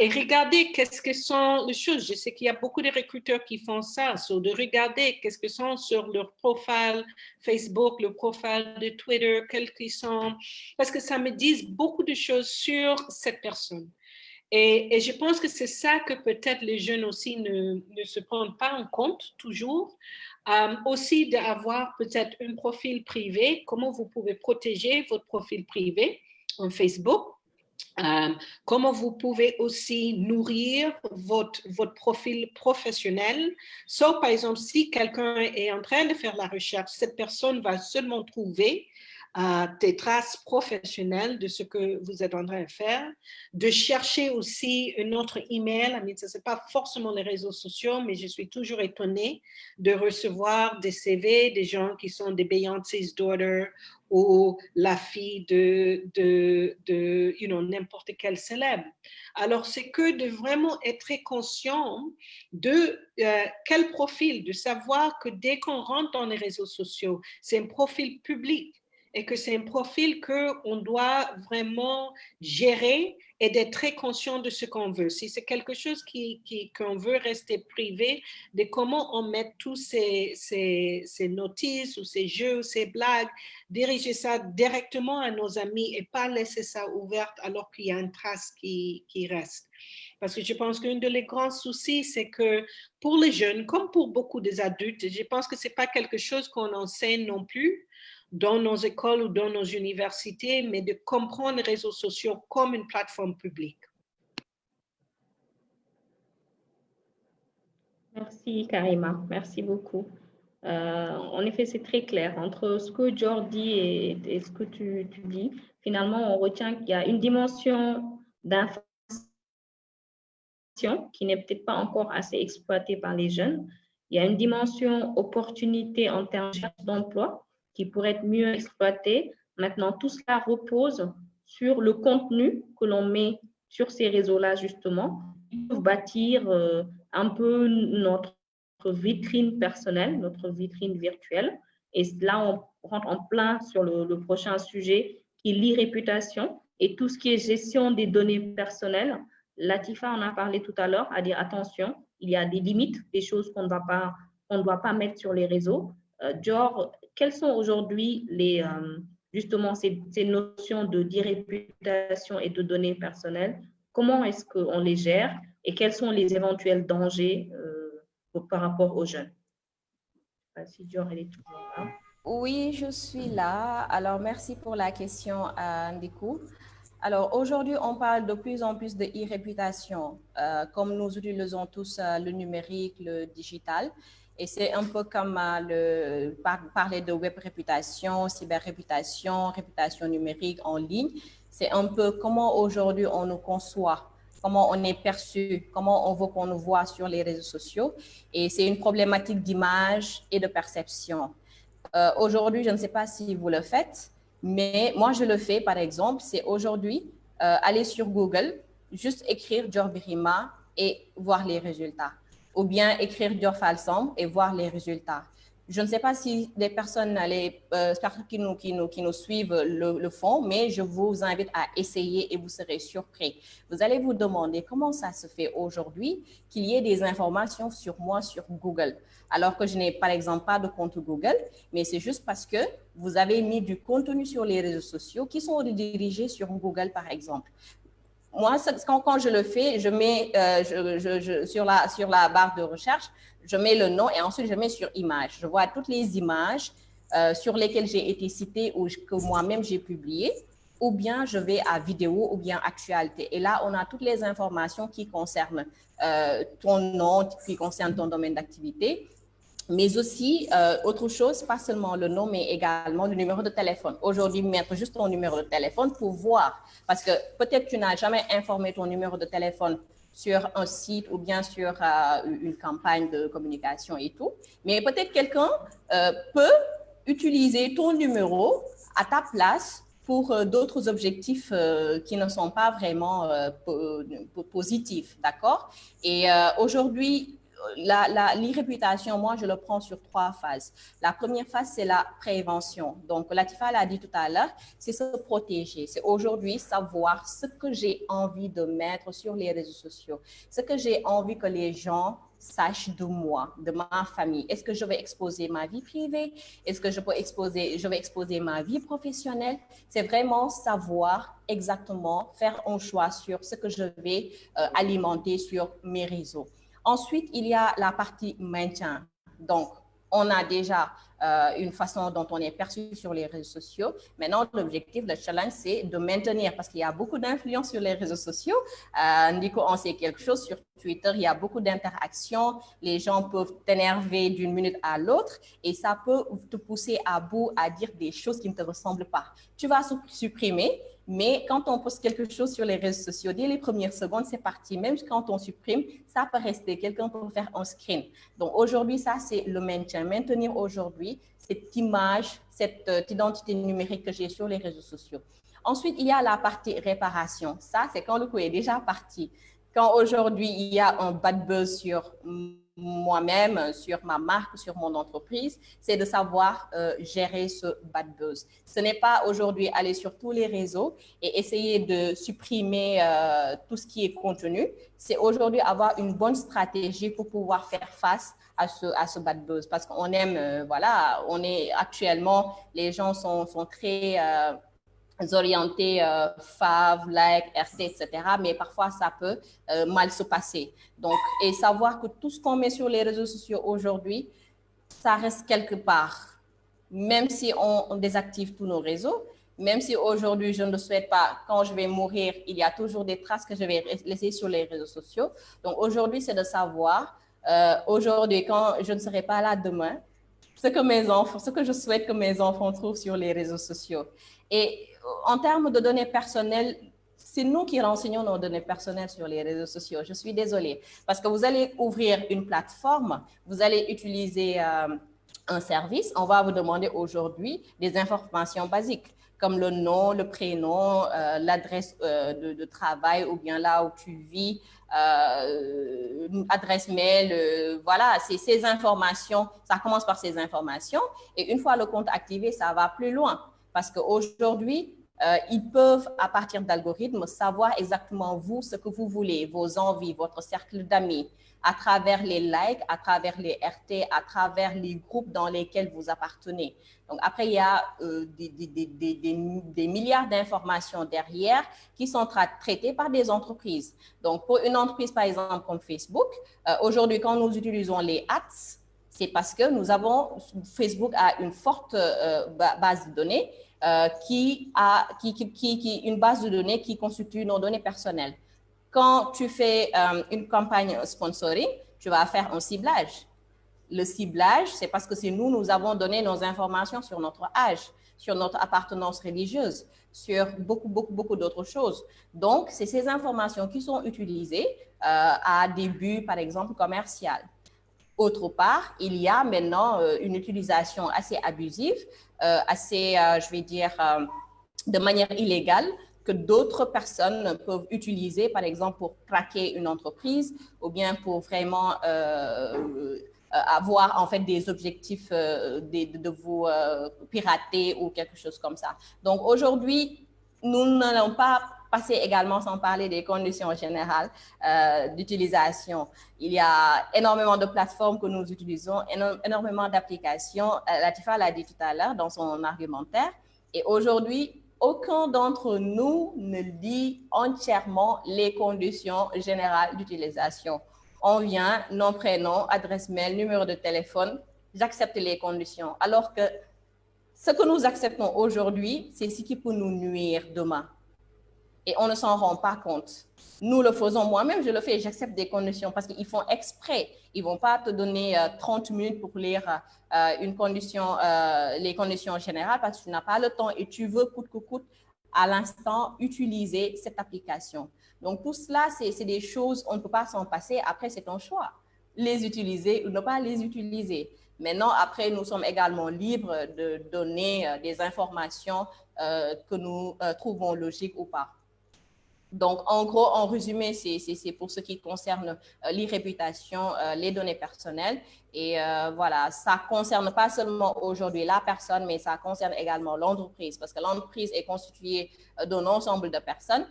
et regarder qu'est-ce que sont les choses. Je sais qu'il y a beaucoup de recruteurs qui font ça, de regarder qu'est-ce que sont sur leur profil Facebook, le profil de Twitter, quels qu'ils sont, parce que ça me dit beaucoup de choses sur cette personne. Et je pense que c'est ça que peut-être les jeunes aussi ne se prennent pas en compte toujours. Aussi d'avoir peut-être un profil privé, comment vous pouvez protéger votre profil privé en Facebook. Comment vous pouvez aussi nourrir votre profil professionnel. Par exemple, si quelqu'un est en train de faire la recherche, cette personne va seulement trouver des traces professionnelles de ce que vous êtes en train de faire, de chercher aussi un autre email. Ce n'est pas forcément les réseaux sociaux, mais je suis toujours étonnée de recevoir des CV des gens qui sont des Beyoncé's daughter ou la fille de n'importe quel célèbre. Alors, c'est que de vraiment être très conscient de quel profil, de savoir que dès qu'on rentre dans les réseaux sociaux, c'est un profil public et que c'est un profil qu'on doit vraiment gérer et d'être très conscient de ce qu'on veut. Si c'est quelque chose qu'on veut rester privé, de comment on met tous ces notices ou ces jeux ou ces blagues, diriger ça directement à nos amis et pas laisser ça ouvert alors qu'il y a une trace qui reste. Parce que je pense qu'un des grands soucis, c'est que pour les jeunes, comme pour beaucoup des adultes, je pense que ce n'est pas quelque chose qu'on enseigne non plus dans nos écoles ou dans nos universités, mais de comprendre les réseaux sociaux comme une plateforme publique. Merci, Karima. Merci beaucoup. En effet, c'est très clair. Entre ce que Dior dit et ce que tu dis, finalement, on retient qu'il y a une dimension d'information qui n'est peut-être pas encore assez exploitée par les jeunes. Il y a une dimension opportunité en termes d'emploi qui pourrait être mieux exploitée. Maintenant, tout cela repose sur le contenu que l'on met sur ces réseaux-là, justement, pour bâtir un peu notre vitrine personnelle, notre vitrine virtuelle. Et là, on rentre en plein sur le prochain sujet qui est l'e-réputation et tout ce qui est gestion des données personnelles. Latifa en a parlé tout à l'heure, à dire attention, il y a des limites, des choses qu'on ne doit pas mettre sur les réseaux. Dior, quelles sont aujourd'hui justement ces notions d'irréputation et de données personnelles? Comment est-ce qu'on les gère et quels sont les éventuels dangers par rapport aux jeunes? Je ne sais pas si Dior, elle est toujours là. Oui, je suis là. Alors, merci pour la question, Ndiku. Alors, aujourd'hui, on parle de plus en plus de e-réputation, comme nous utilisons tous le numérique, le digital. Et c'est un peu comme parler de web réputation, cyber réputation, réputation numérique en ligne. C'est un peu comment aujourd'hui on nous conçoit, comment on est perçu, comment on veut qu'on nous voit sur les réseaux sociaux. Et c'est une problématique d'image et de perception. Aujourd'hui, je ne sais pas si vous le faites, mais moi, je le fais, par exemple, c'est aujourd'hui aller sur Google, juste écrire Dior Birima et voir les résultats. Ou bien écrire Dior Falsam et voir les résultats. Je ne sais pas si les personnes qui nous suivent le font, mais je vous invite à essayer et vous serez surpris. Vous allez vous demander comment ça se fait aujourd'hui qu'il y ait des informations sur moi sur Google, alors que je n'ai par exemple pas de compte Google, mais c'est juste parce que vous avez mis du contenu sur les réseaux sociaux qui sont redirigés sur Google, par exemple. Moi, quand je le fais, je mets sur la barre de recherche, je mets le nom et ensuite je mets sur image. Je vois toutes les images sur lesquelles j'ai été citée ou que moi-même j'ai publié, ou bien je vais à vidéo ou bien actualité. Et là, on a toutes les informations qui concernent ton nom, qui concernent ton domaine d'activité, mais aussi autre chose, pas seulement le nom, mais également le numéro de téléphone. Aujourd'hui, mettre juste ton numéro de téléphone pour voir, parce que peut-être tu n'as jamais informé ton numéro de téléphone sur un site ou bien sur une campagne de communication et tout, mais peut-être quelqu'un peut utiliser ton numéro à ta place pour d'autres objectifs qui ne sont pas vraiment positifs, d'accord? Et aujourd'hui, l'irréputation, moi, je le prends sur 3 phases. La première phase, c'est la prévention. Donc, Latifa l'a dit tout à l'heure, c'est se protéger. C'est aujourd'hui savoir ce que j'ai envie de mettre sur les réseaux sociaux, ce que j'ai envie que les gens sachent de moi, de ma famille. Est-ce que je vais exposer ma vie privée? Est-ce que je vais exposer ma vie professionnelle? C'est vraiment savoir exactement faire un choix sur ce que je vais alimenter sur mes réseaux. Ensuite, il y a la partie maintien. Donc, on a déjà une façon dont on est perçu sur les réseaux sociaux. Maintenant, l'objectif, le challenge, c'est de maintenir, parce qu'il y a beaucoup d'influence sur les réseaux sociaux. Nico, on sait quelque chose sur Twitter, il y a beaucoup d'interactions. Les gens peuvent t'énerver d'une minute à l'autre et ça peut te pousser à bout à dire des choses qui ne te ressemblent pas. Tu vas supprimer. Mais quand on poste quelque chose sur les réseaux sociaux, dès les premières secondes, c'est parti. Même quand on supprime, ça peut rester. Quelqu'un peut faire un screen. Donc aujourd'hui, ça, c'est le maintien. Maintenir aujourd'hui cette image, cette identité numérique que j'ai sur les réseaux sociaux. Ensuite, il y a la partie réparation. Ça, c'est quand le coup est déjà parti. Quand aujourd'hui, il y a un bad buzz sur moi-même, sur ma marque, sur mon entreprise, c'est de savoir gérer ce bad buzz. Ce n'est pas aujourd'hui aller sur tous les réseaux et essayer de supprimer tout ce qui est contenu. C'est aujourd'hui avoir une bonne stratégie pour pouvoir faire face à ce bad buzz. Parce qu'on aime, voilà, on est actuellement, les gens sont très orientés fav, like, RT, etc. Mais parfois, ça peut mal se passer. Donc, et savoir que tout ce qu'on met sur les réseaux sociaux aujourd'hui, ça reste quelque part. Même si on désactive tous nos réseaux, même si aujourd'hui, je ne le souhaite pas, quand je vais mourir, il y a toujours des traces que je vais laisser sur les réseaux sociaux. Donc, aujourd'hui, c'est de savoir, aujourd'hui, quand je ne serai pas là demain, ce que je souhaite que mes enfants trouvent sur les réseaux sociaux. Et en termes de données personnelles, c'est nous qui renseignons nos données personnelles sur les réseaux sociaux. Je suis désolée. Parce que vous allez ouvrir une plateforme, vous allez utiliser un service, on va vous demander aujourd'hui des informations basiques, comme le nom, le prénom, l'adresse de travail ou bien là où tu vis, adresse mail, voilà, c'est ces informations, ça commence par ces informations et une fois le compte activé, ça va plus loin parce qu'aujourd'hui, Ils peuvent, à partir d'algorithmes, savoir exactement vous, ce que vous voulez, vos envies, votre cercle d'amis, à travers les likes, à travers les RT, à travers les groupes dans lesquels vous appartenez. Donc après, il y a des milliards d'informations derrière qui sont traitées par des entreprises. Donc pour une entreprise, par exemple, comme Facebook, aujourd'hui, quand nous utilisons les ads, c'est parce que Facebook a une forte base de données une base de données qui constitue nos données personnelles. Quand tu fais une campagne sponsoring, tu vas faire un ciblage. Le ciblage, c'est parce que nous avons donné nos informations sur notre âge, sur notre appartenance religieuse, sur beaucoup d'autres choses. Donc, c'est ces informations qui sont utilisées à des buts, par exemple, commerciaux. Autre part, il y a maintenant une utilisation assez abusive, je vais dire, de manière illégale, que d'autres personnes peuvent utiliser, par exemple, pour craquer une entreprise ou bien pour vraiment avoir en fait des objectifs de vous pirater ou quelque chose comme ça. Donc aujourd'hui, nous n'allons pas passer également sans parler des conditions générales d'utilisation. Il y a énormément de plateformes que nous utilisons, énormément d'applications. Latifa l'a dit tout à l'heure dans son argumentaire. Et aujourd'hui, aucun d'entre nous ne dit entièrement les conditions générales d'utilisation. On vient, nom, prénom, adresse mail, numéro de téléphone, j'accepte les conditions. Alors que ce que nous acceptons aujourd'hui, c'est ce qui peut nous nuire demain. Et on ne s'en rend pas compte. Nous le faisons, moi-même je le fais, j'accepte des conditions parce qu'ils font exprès. Ils ne vont pas te donner 30 minutes pour lire les conditions générales parce que tu n'as pas le temps et tu veux coûte que coûte à l'instant utiliser cette application. Donc tout cela, c'est des choses, on ne peut pas s'en passer. Après, c'est ton choix. Les utiliser ou ne pas les utiliser. Maintenant, après, nous sommes également libres de donner des informations que nous trouvons logiques ou pas. Donc, en gros, en résumé, c'est pour ce qui concerne l'e-réputation, les données personnelles. Et voilà, ça ne concerne pas seulement aujourd'hui la personne, mais ça concerne également l'entreprise, parce que l'entreprise est constituée d'un ensemble de personnes,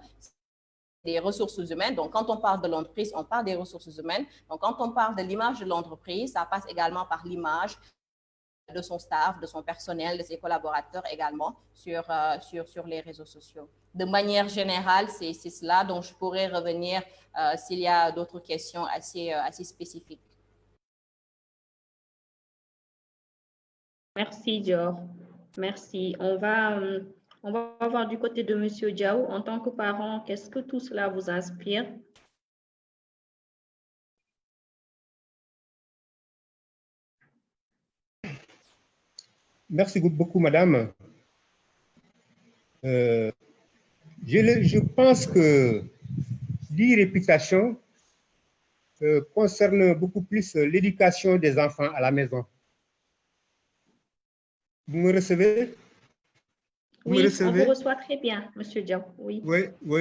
des ressources humaines. Donc, quand on parle de l'entreprise, on parle des ressources humaines. Donc, quand on parle de l'image de l'entreprise, ça passe également par l'image de son staff, de son personnel, de ses collaborateurs également sur les réseaux sociaux. De manière générale, c'est cela dont je pourrais revenir s'il y a d'autres questions assez spécifiques. Merci, Dior. Merci. On va voir du côté de M. Diaw. En tant que parent, qu'est-ce que tout cela vous inspire? Merci beaucoup, madame. Je pense que l'e-réputation concerne beaucoup plus l'éducation des enfants à la maison. Vous me recevez? Oui, on vous reçoit très bien, M. Diaw. Oui,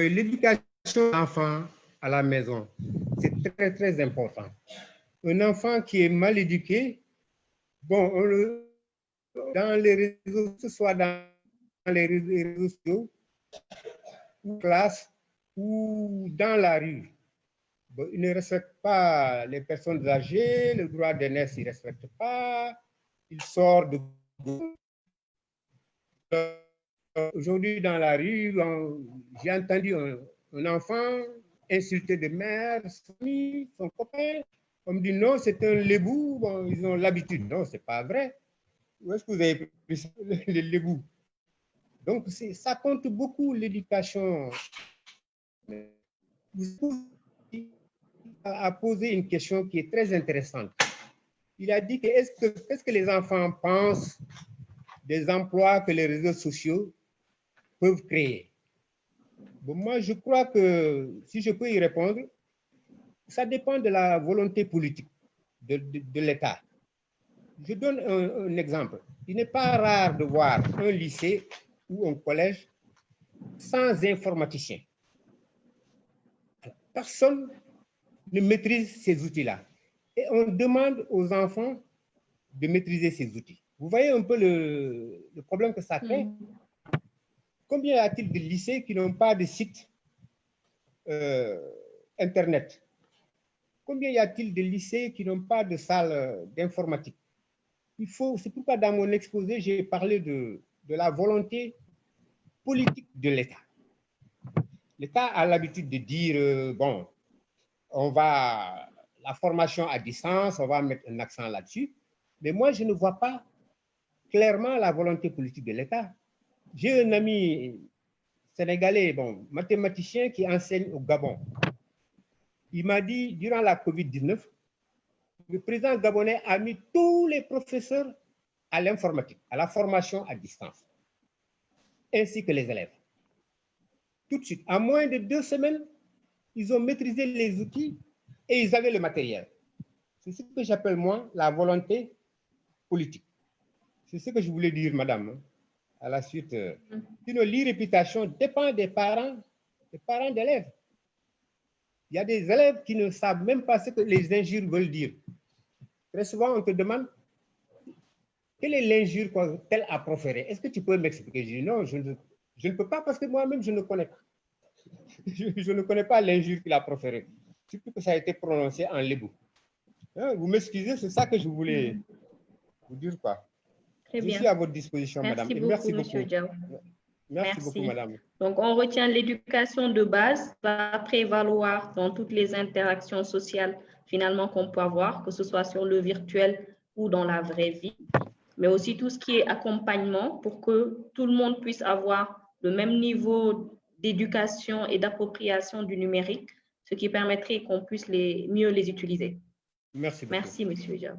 l'éducation des enfants à la maison, c'est très, très important. Un enfant qui est mal éduqué, bon, dans les réseaux, que ce soit dans les réseaux sociaux, ou classe, ou dans la rue, bon, il ne respecte pas les personnes âgées, le droit d'aînesse, il ne respecte pas, il sort de... Aujourd'hui, dans la rue, j'ai entendu un enfant insulter de mère, son copain. On me dit non, c'est un lébou, bon, ils ont l'habitude. Non, ce n'est pas vrai. Où est-ce que vous avez pris les lébous? Donc, ça compte beaucoup l'éducation. Vous a posé une question qui est très intéressante. Il a dit que qu'est-ce que les enfants pensent des emplois que les réseaux sociaux peuvent créer? Bon, moi, je crois que si je peux y répondre, ça dépend de la volonté politique de l'État. Je donne un exemple. Il n'est pas rare de voir un lycée ou un collège sans informaticien. Personne ne maîtrise ces outils-là. Et on demande aux enfants de maîtriser ces outils. Vous voyez un peu le problème que ça crée? Combien y a-t-il de lycées qui n'ont pas de site Internet? Combien y a-t-il de lycées qui n'ont pas de salle d'informatique? C'est pourquoi dans mon exposé, j'ai parlé de la volonté politique de l'État. L'État a l'habitude de dire, bon, la formation à distance, on va mettre un accent là-dessus. Mais moi, je ne vois pas clairement la volonté politique de l'État. J'ai un ami sénégalais, bon, mathématicien qui enseigne au Gabon. Il m'a dit, durant la COVID-19, le président gabonais a mis tous les professeurs à l'informatique, à la formation à distance, ainsi que les élèves. Tout de suite, en moins de 2 semaines, ils ont maîtrisé les outils et ils avaient le matériel. C'est ce que j'appelle, moi, la volonté politique. C'est ce que je voulais dire, madame. À la suite, l'irréputation dépend des parents d'élèves. Il y a des élèves qui ne savent même pas ce que les injures veulent dire. Très souvent, on te demande quelle est l'injure qu'elle a proférée. Est-ce que tu peux m'expliquer? Je dis non, je ne peux pas parce que moi-même, je ne connais pas. Je ne connais pas l'injure qu'il a proférée. Surtout que ça a été prononcé en lébou. Hein, vous m'excusez, c'est ça que je voulais vous dire, quoi. Très bien. Je suis à votre disposition, madame. Merci beaucoup, M. Diao. Merci beaucoup, madame. Donc, on retient l'éducation de base va prévaloir dans toutes les interactions sociales finalement qu'on peut avoir, que ce soit sur le virtuel ou dans la vraie vie, mais aussi tout ce qui est accompagnement pour que tout le monde puisse avoir le même niveau d'éducation et d'appropriation du numérique, ce qui permettrait qu'on puisse mieux les utiliser. Merci beaucoup. Merci, M. Diao.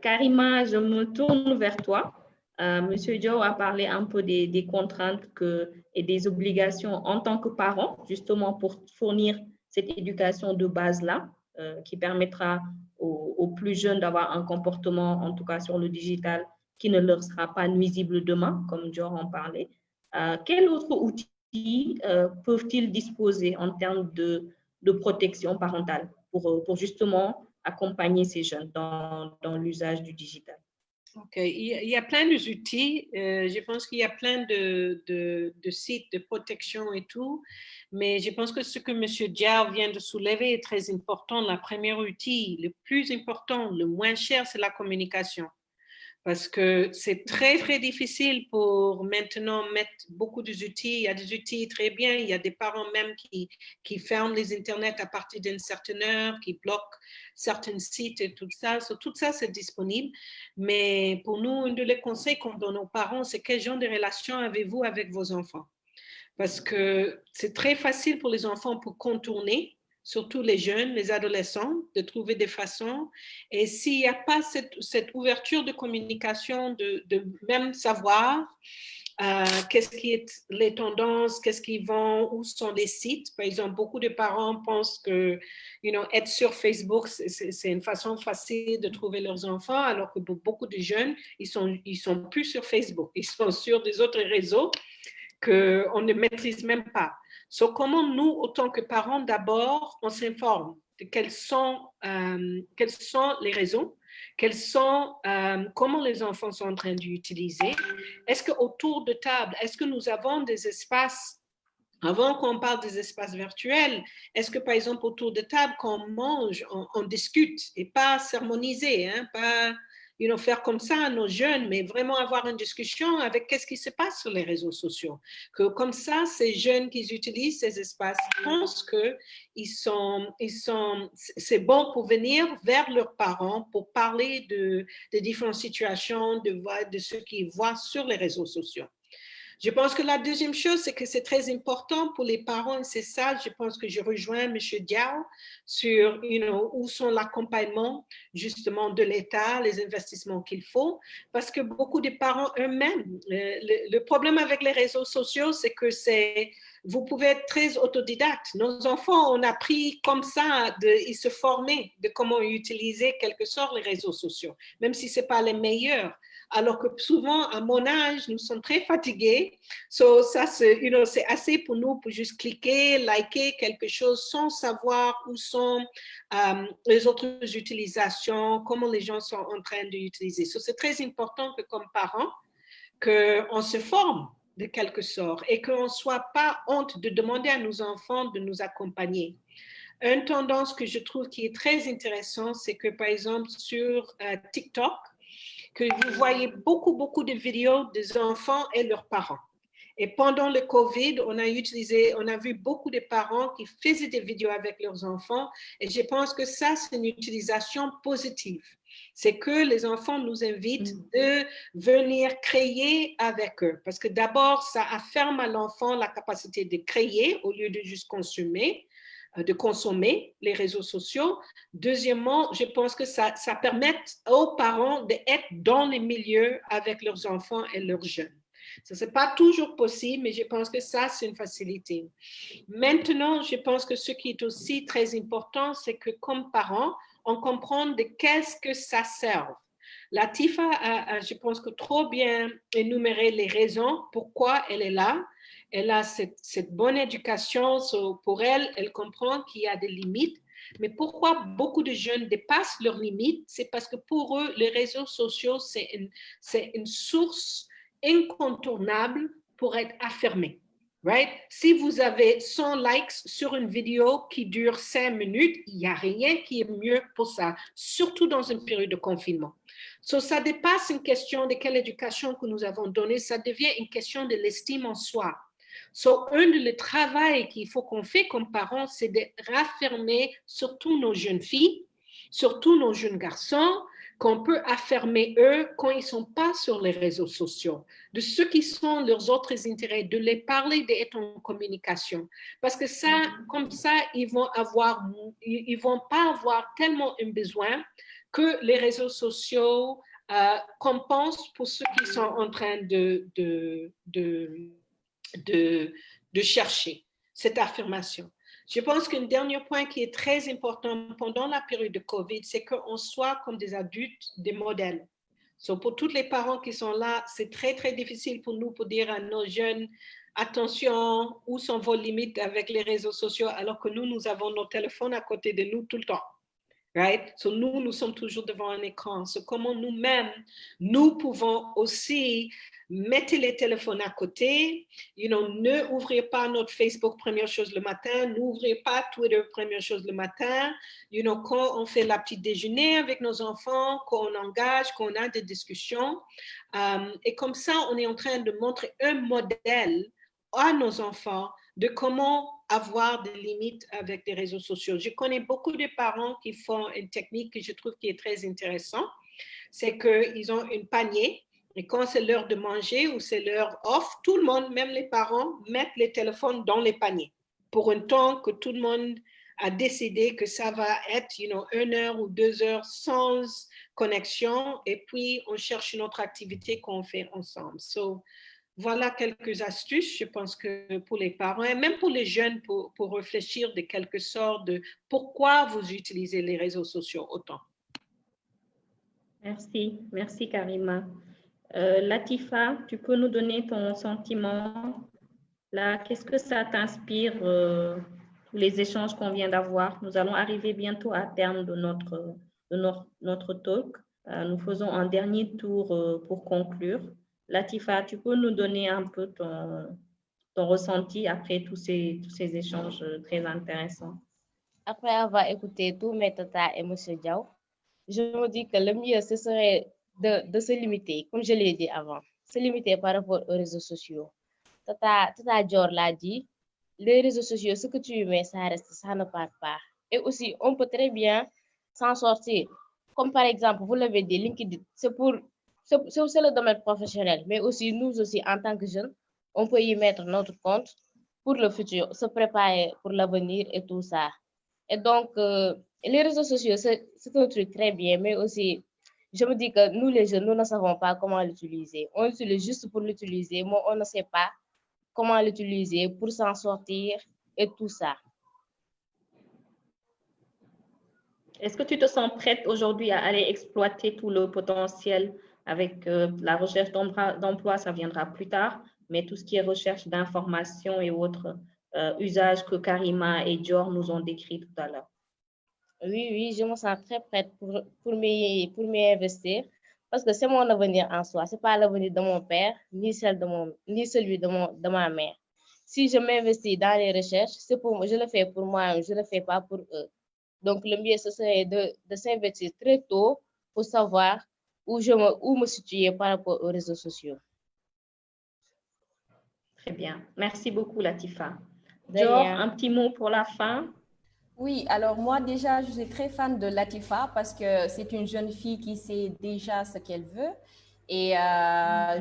Karima, je me tourne vers toi. Monsieur Diao a parlé un peu des contraintes et des obligations en tant que parent, justement pour fournir cette éducation de base-là, qui permettra aux plus jeunes d'avoir un comportement, en tout cas sur le digital, qui ne leur sera pas nuisible demain, comme Dior en parlait. Quels autres outils peuvent-ils disposer en termes de protection parentale pour justement accompagner ces jeunes dans l'usage du digital? OK. Il y a plein d'outils. Je pense qu'il y a plein de sites de protection et tout. Mais je pense que ce que M. Diao vient de soulever est très important. Le premier outil, le plus important, le moins cher, c'est la communication. Parce que c'est très, très difficile pour maintenant mettre beaucoup d'outils. Il y a des outils très bien. Il y a des parents même qui ferment les internets à partir d'une certaine heure, qui bloquent certains sites et tout ça. Tout ça, c'est disponible. Mais pour nous, un des conseils qu'on donne aux parents, c'est quel genre de relation avez-vous avec vos enfants? Parce que c'est très facile pour les enfants pour contourner, surtout les jeunes, les adolescents, de trouver des façons. Et s'il n'y a pas cette ouverture de communication, de même savoir qu'est-ce qui est les tendances, qu'est-ce qu'ils vont, où sont les sites. Par exemple, beaucoup de parents pensent que être sur Facebook, c'est une façon facile de trouver leurs enfants, alors que pour beaucoup de jeunes, ils sont plus sur Facebook, ils sont sur des autres réseaux qu'on ne maîtrise même pas. Comment nous, autant que parents, d'abord, on s'informe de quelles sont les raisons, comment les enfants sont en train d'utiliser. Est-ce qu'autour de table, est-ce que nous avons des espaces, avant qu'on parle des espaces virtuels, est-ce que, par exemple, autour de table, quand on mange, on discute et pas sermoniser, hein, pas faire comme ça à nos jeunes, mais vraiment avoir une discussion avec qu'est-ce qui se passe sur les réseaux sociaux. Que comme ça, ces jeunes qui utilisent ces espaces pensent que c'est bon pour venir vers leurs parents pour parler de différentes situations, de ce qu'ils voient sur les réseaux sociaux. Je pense que la deuxième chose, c'est que c'est très important pour les parents, et c'est ça, je pense que je rejoins M. Diao sur où sont l'accompagnement justement de l'État, les investissements qu'il faut, parce que beaucoup de parents eux-mêmes, le problème avec les réseaux sociaux, c'est que vous pouvez être très autodidacte. Nos enfants ont appris comme ça, ils se formaient de comment utiliser quelque sorte les réseaux sociaux, même si ce n'est pas les meilleurs. Alors que souvent, à mon âge, nous sommes très fatigués. Ça, c'est assez pour nous pour juste cliquer, liker quelque chose sans savoir où sont les autres utilisations, comment les gens sont en train d'utiliser. C'est très important que comme parents, qu'on se forme de quelque sorte et qu'on ne soit pas honte de demander à nos enfants de nous accompagner. Une tendance que je trouve qui est très intéressante, c'est que par exemple sur TikTok, que vous voyez beaucoup de vidéos des enfants et leurs parents. Et pendant le COVID, on a vu beaucoup de parents qui faisaient des vidéos avec leurs enfants et je pense que ça, c'est une utilisation positive. C'est que les enfants nous invitent de venir créer avec eux parce que d'abord, ça affirme à l'enfant la capacité de créer au lieu de juste consommer les réseaux sociaux. Deuxièmement, je pense que ça permet aux parents d'être dans les milieux avec leurs enfants et leurs jeunes. Ce n'est pas toujours possible, mais je pense que ça, c'est une facilité. Maintenant, je pense que ce qui est aussi très important, c'est que comme parents, on comprend de qu'est-ce que ça sert. Latifa a, je pense que trop bien énuméré les raisons pourquoi elle est là. Elle a cette bonne éducation, pour elle, elle comprend qu'il y a des limites. Mais pourquoi beaucoup de jeunes dépassent leurs limites? C'est parce que pour eux, les réseaux sociaux, c'est une source incontournable pour être affirmé. Right? Si vous avez 100 likes sur une vidéo qui dure 5 minutes, il n'y a rien qui est mieux pour ça, surtout dans une période de confinement. So, ça dépasse une question de quelle éducation que nous avons donnée, ça devient une question de l'estime en soi. So, un des travaux qu'il faut qu'on fait comme parents, c'est de raffirmer surtout nos jeunes filles, surtout nos jeunes garçons, qu'on peut affirmer eux quand ils ne sont pas sur les réseaux sociaux, de ce qui sont leurs autres intérêts, de les parler, d'être en communication. Parce que ça, comme ça, ils vont pas avoir tellement un besoin que les réseaux sociaux compensent pour ceux qui sont en train de chercher cette affirmation. Je pense qu'un dernier point qui est très important pendant la période de COVID, c'est qu'on soit comme des adultes, des modèles. So, pour tous les parents qui sont là, c'est très, très difficile pour nous pour dire à nos jeunes, attention, où sont vos limites avec les réseaux sociaux, alors que nous avons nos téléphones à côté de nous tout le temps. Right? So, nous sommes toujours devant un écran. So, comment nous-mêmes, nous pouvons aussi mettre les téléphones à côté, ne ouvrez pas notre Facebook première chose le matin, n'ouvrez pas Twitter première chose le matin, quand on fait la petite déjeuner avec nos enfants, quand on engage, quand on a des discussions. Et comme ça, on est en train de montrer un modèle à nos enfants de comment avoir des limites avec les réseaux sociaux. Je connais beaucoup de parents qui font une technique que je trouve qui est très intéressante. C'est qu'ils ont un panier et quand c'est l'heure de manger ou c'est l'heure off, tout le monde, même les parents, mettent les téléphones dans les paniers pour un temps que tout le monde a décidé que ça va être 1 heure ou 2 heures sans connexion et puis on cherche une autre activité qu'on fait ensemble. So, voilà quelques astuces, je pense que pour les parents et même pour les jeunes pour réfléchir de quelque sorte de pourquoi vous utilisez les réseaux sociaux autant. Merci Karima. Latifa, tu peux nous donner ton sentiment là? Qu'est-ce que ça t'inspire, tous les échanges qu'on vient d'avoir? Nous allons arriver bientôt à terme de notre talk. Nous faisons un dernier tour pour conclure. Latifa, tu peux nous donner un peu ton ressenti après tous ces échanges très intéressants? Après avoir écouté tous mes tatas et M. Diaw, je me dis que le mieux, ce serait de se limiter, comme je l'ai dit avant, se limiter par rapport aux réseaux sociaux. Tata Dior l'a dit, les réseaux sociaux, ce que tu y mets, ça reste, ça ne part pas. Et aussi, on peut très bien s'en sortir. Comme par exemple, vous l'avez dit, LinkedIn, c'est le domaine professionnel, mais aussi nous aussi, en tant que jeunes, on peut y mettre notre compte pour le futur, se préparer pour l'avenir et tout ça. Et donc, les réseaux sociaux, c'est un truc très bien, mais aussi, je me dis que nous, les jeunes, nous ne savons pas comment l'utiliser. On l'utilise juste pour l'utiliser, mais on ne sait pas comment l'utiliser pour s'en sortir et tout ça. Est-ce que tu te sens prête aujourd'hui à aller exploiter tout le potentiel avec la recherche d'emploi, ça viendra plus tard, mais tout ce qui est recherche d'informations et autres usages que Karima et Dior nous ont décrits tout à l'heure? Oui, je me sens très prête pour m'y investir parce que c'est mon avenir en soi. Ce n'est pas l'avenir de mon père, ni celui de ma mère. Si je m'investis dans les recherches, c'est pour moi, je le fais pour moi, je ne le fais pas pour eux. Donc, le mieux, ce serait de s'investir très tôt pour savoir où me situer par rapport aux réseaux sociaux. Très bien. Merci beaucoup, Latifa. De Dior, rien. un petit mot pour la fin. Oui, alors moi déjà, je suis très fan de Latifa parce que c'est une jeune fille qui sait déjà ce qu'elle veut. Et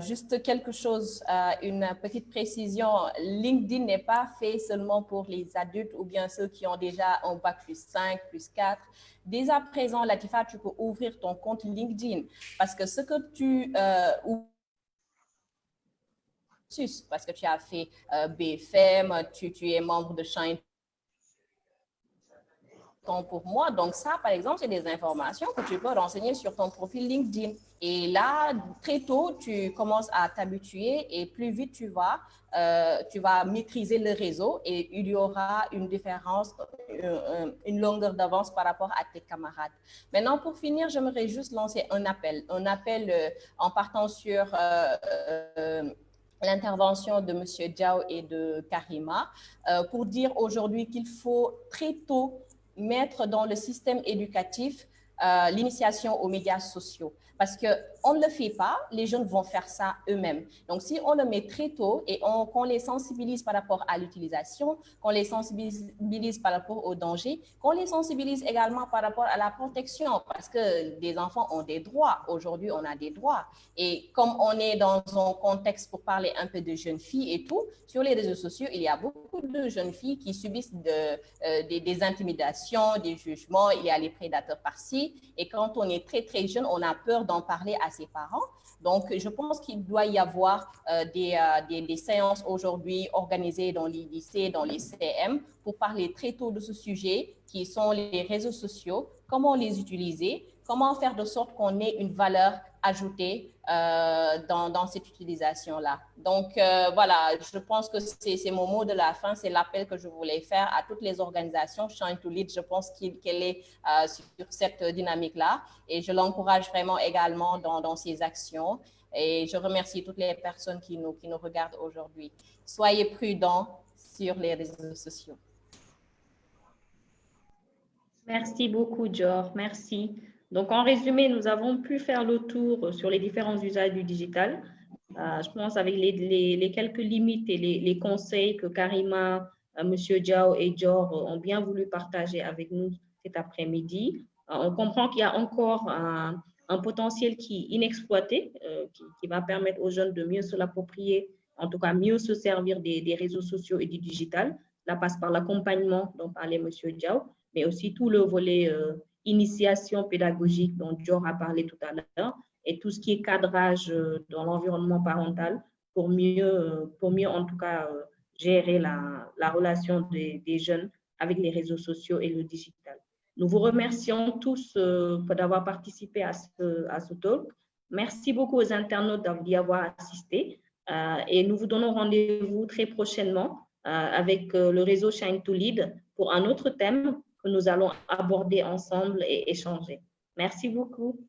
juste quelque chose, une petite précision, LinkedIn n'est pas fait seulement pour les adultes ou bien ceux qui ont déjà un bac plus 5, plus 4. Dès à présent, Latifa, tu peux ouvrir ton compte LinkedIn parce que ce que tu parce que tu as fait BFM, tu es membre de Shine pour moi. Donc ça, par exemple, c'est des informations que tu peux renseigner sur ton profil LinkedIn. Et là, très tôt, tu commences à t'habituer et plus vite tu vas maîtriser le réseau et il y aura une différence, une longueur d'avance par rapport à tes camarades. Maintenant, pour finir, j'aimerais juste lancer un appel en partant sur l'intervention de M. Diao et de Karima pour dire aujourd'hui qu'il faut très tôt mettre dans le système éducatif l'initiation aux médias sociaux. Parce qu'on ne le fait pas, les jeunes vont faire ça eux-mêmes. Donc, si on le met très tôt et qu'on les sensibilise par rapport à l'utilisation, qu'on les sensibilise par rapport aux dangers, qu'on les sensibilise également par rapport à la protection, parce que les enfants ont des droits. Aujourd'hui, on a des droits. Et comme on est dans un contexte pour parler un peu de jeunes filles et tout, sur les réseaux sociaux, il y a beaucoup de jeunes filles qui subissent des intimidations, des jugements, il y a les prédateurs par-ci. Et quand on est très, très jeune, on a peur d'en parler à ses parents. Donc, je pense qu'il doit y avoir des séances aujourd'hui organisées dans les lycées, dans les CM, pour parler très tôt de ce sujet qui sont les réseaux sociaux, comment les utiliser, comment faire de sorte qu'on ait une valeur ajoutée dans cette utilisation-là. Donc, voilà, je pense que c'est mon mot de la fin, c'est l'appel que je voulais faire à toutes les organisations. Shine to Lead, je pense qu'elle est sur cette dynamique-là et je l'encourage vraiment également dans ses actions. Et je remercie toutes les personnes qui nous regardent aujourd'hui. Soyez prudents sur les réseaux sociaux. Merci beaucoup, Dior. Merci. Donc, en résumé, nous avons pu faire le tour sur les différents usages du digital. Je pense avec les quelques limites et les conseils que Karima, M. Diao et Dior ont bien voulu partager avec nous cet après-midi. On comprend qu'il y a encore un potentiel qui est inexploité, qui va permettre aux jeunes de mieux se l'approprier, en tout cas mieux se servir des réseaux sociaux et du digital. Cela passe par l'accompagnement dont parlait M. Diao, mais aussi tout le volet initiation pédagogique dont Dior a parlé tout à l'heure, et tout ce qui est cadrage dans l'environnement parental pour mieux en tout cas gérer la relation des jeunes avec les réseaux sociaux et le digital. Nous vous remercions tous d'avoir participé à ce talk. Merci beaucoup aux internautes d'y avoir assisté et nous vous donnons rendez-vous très prochainement avec le réseau Shine to Lead pour un autre thème que nous allons aborder ensemble et échanger. Merci beaucoup.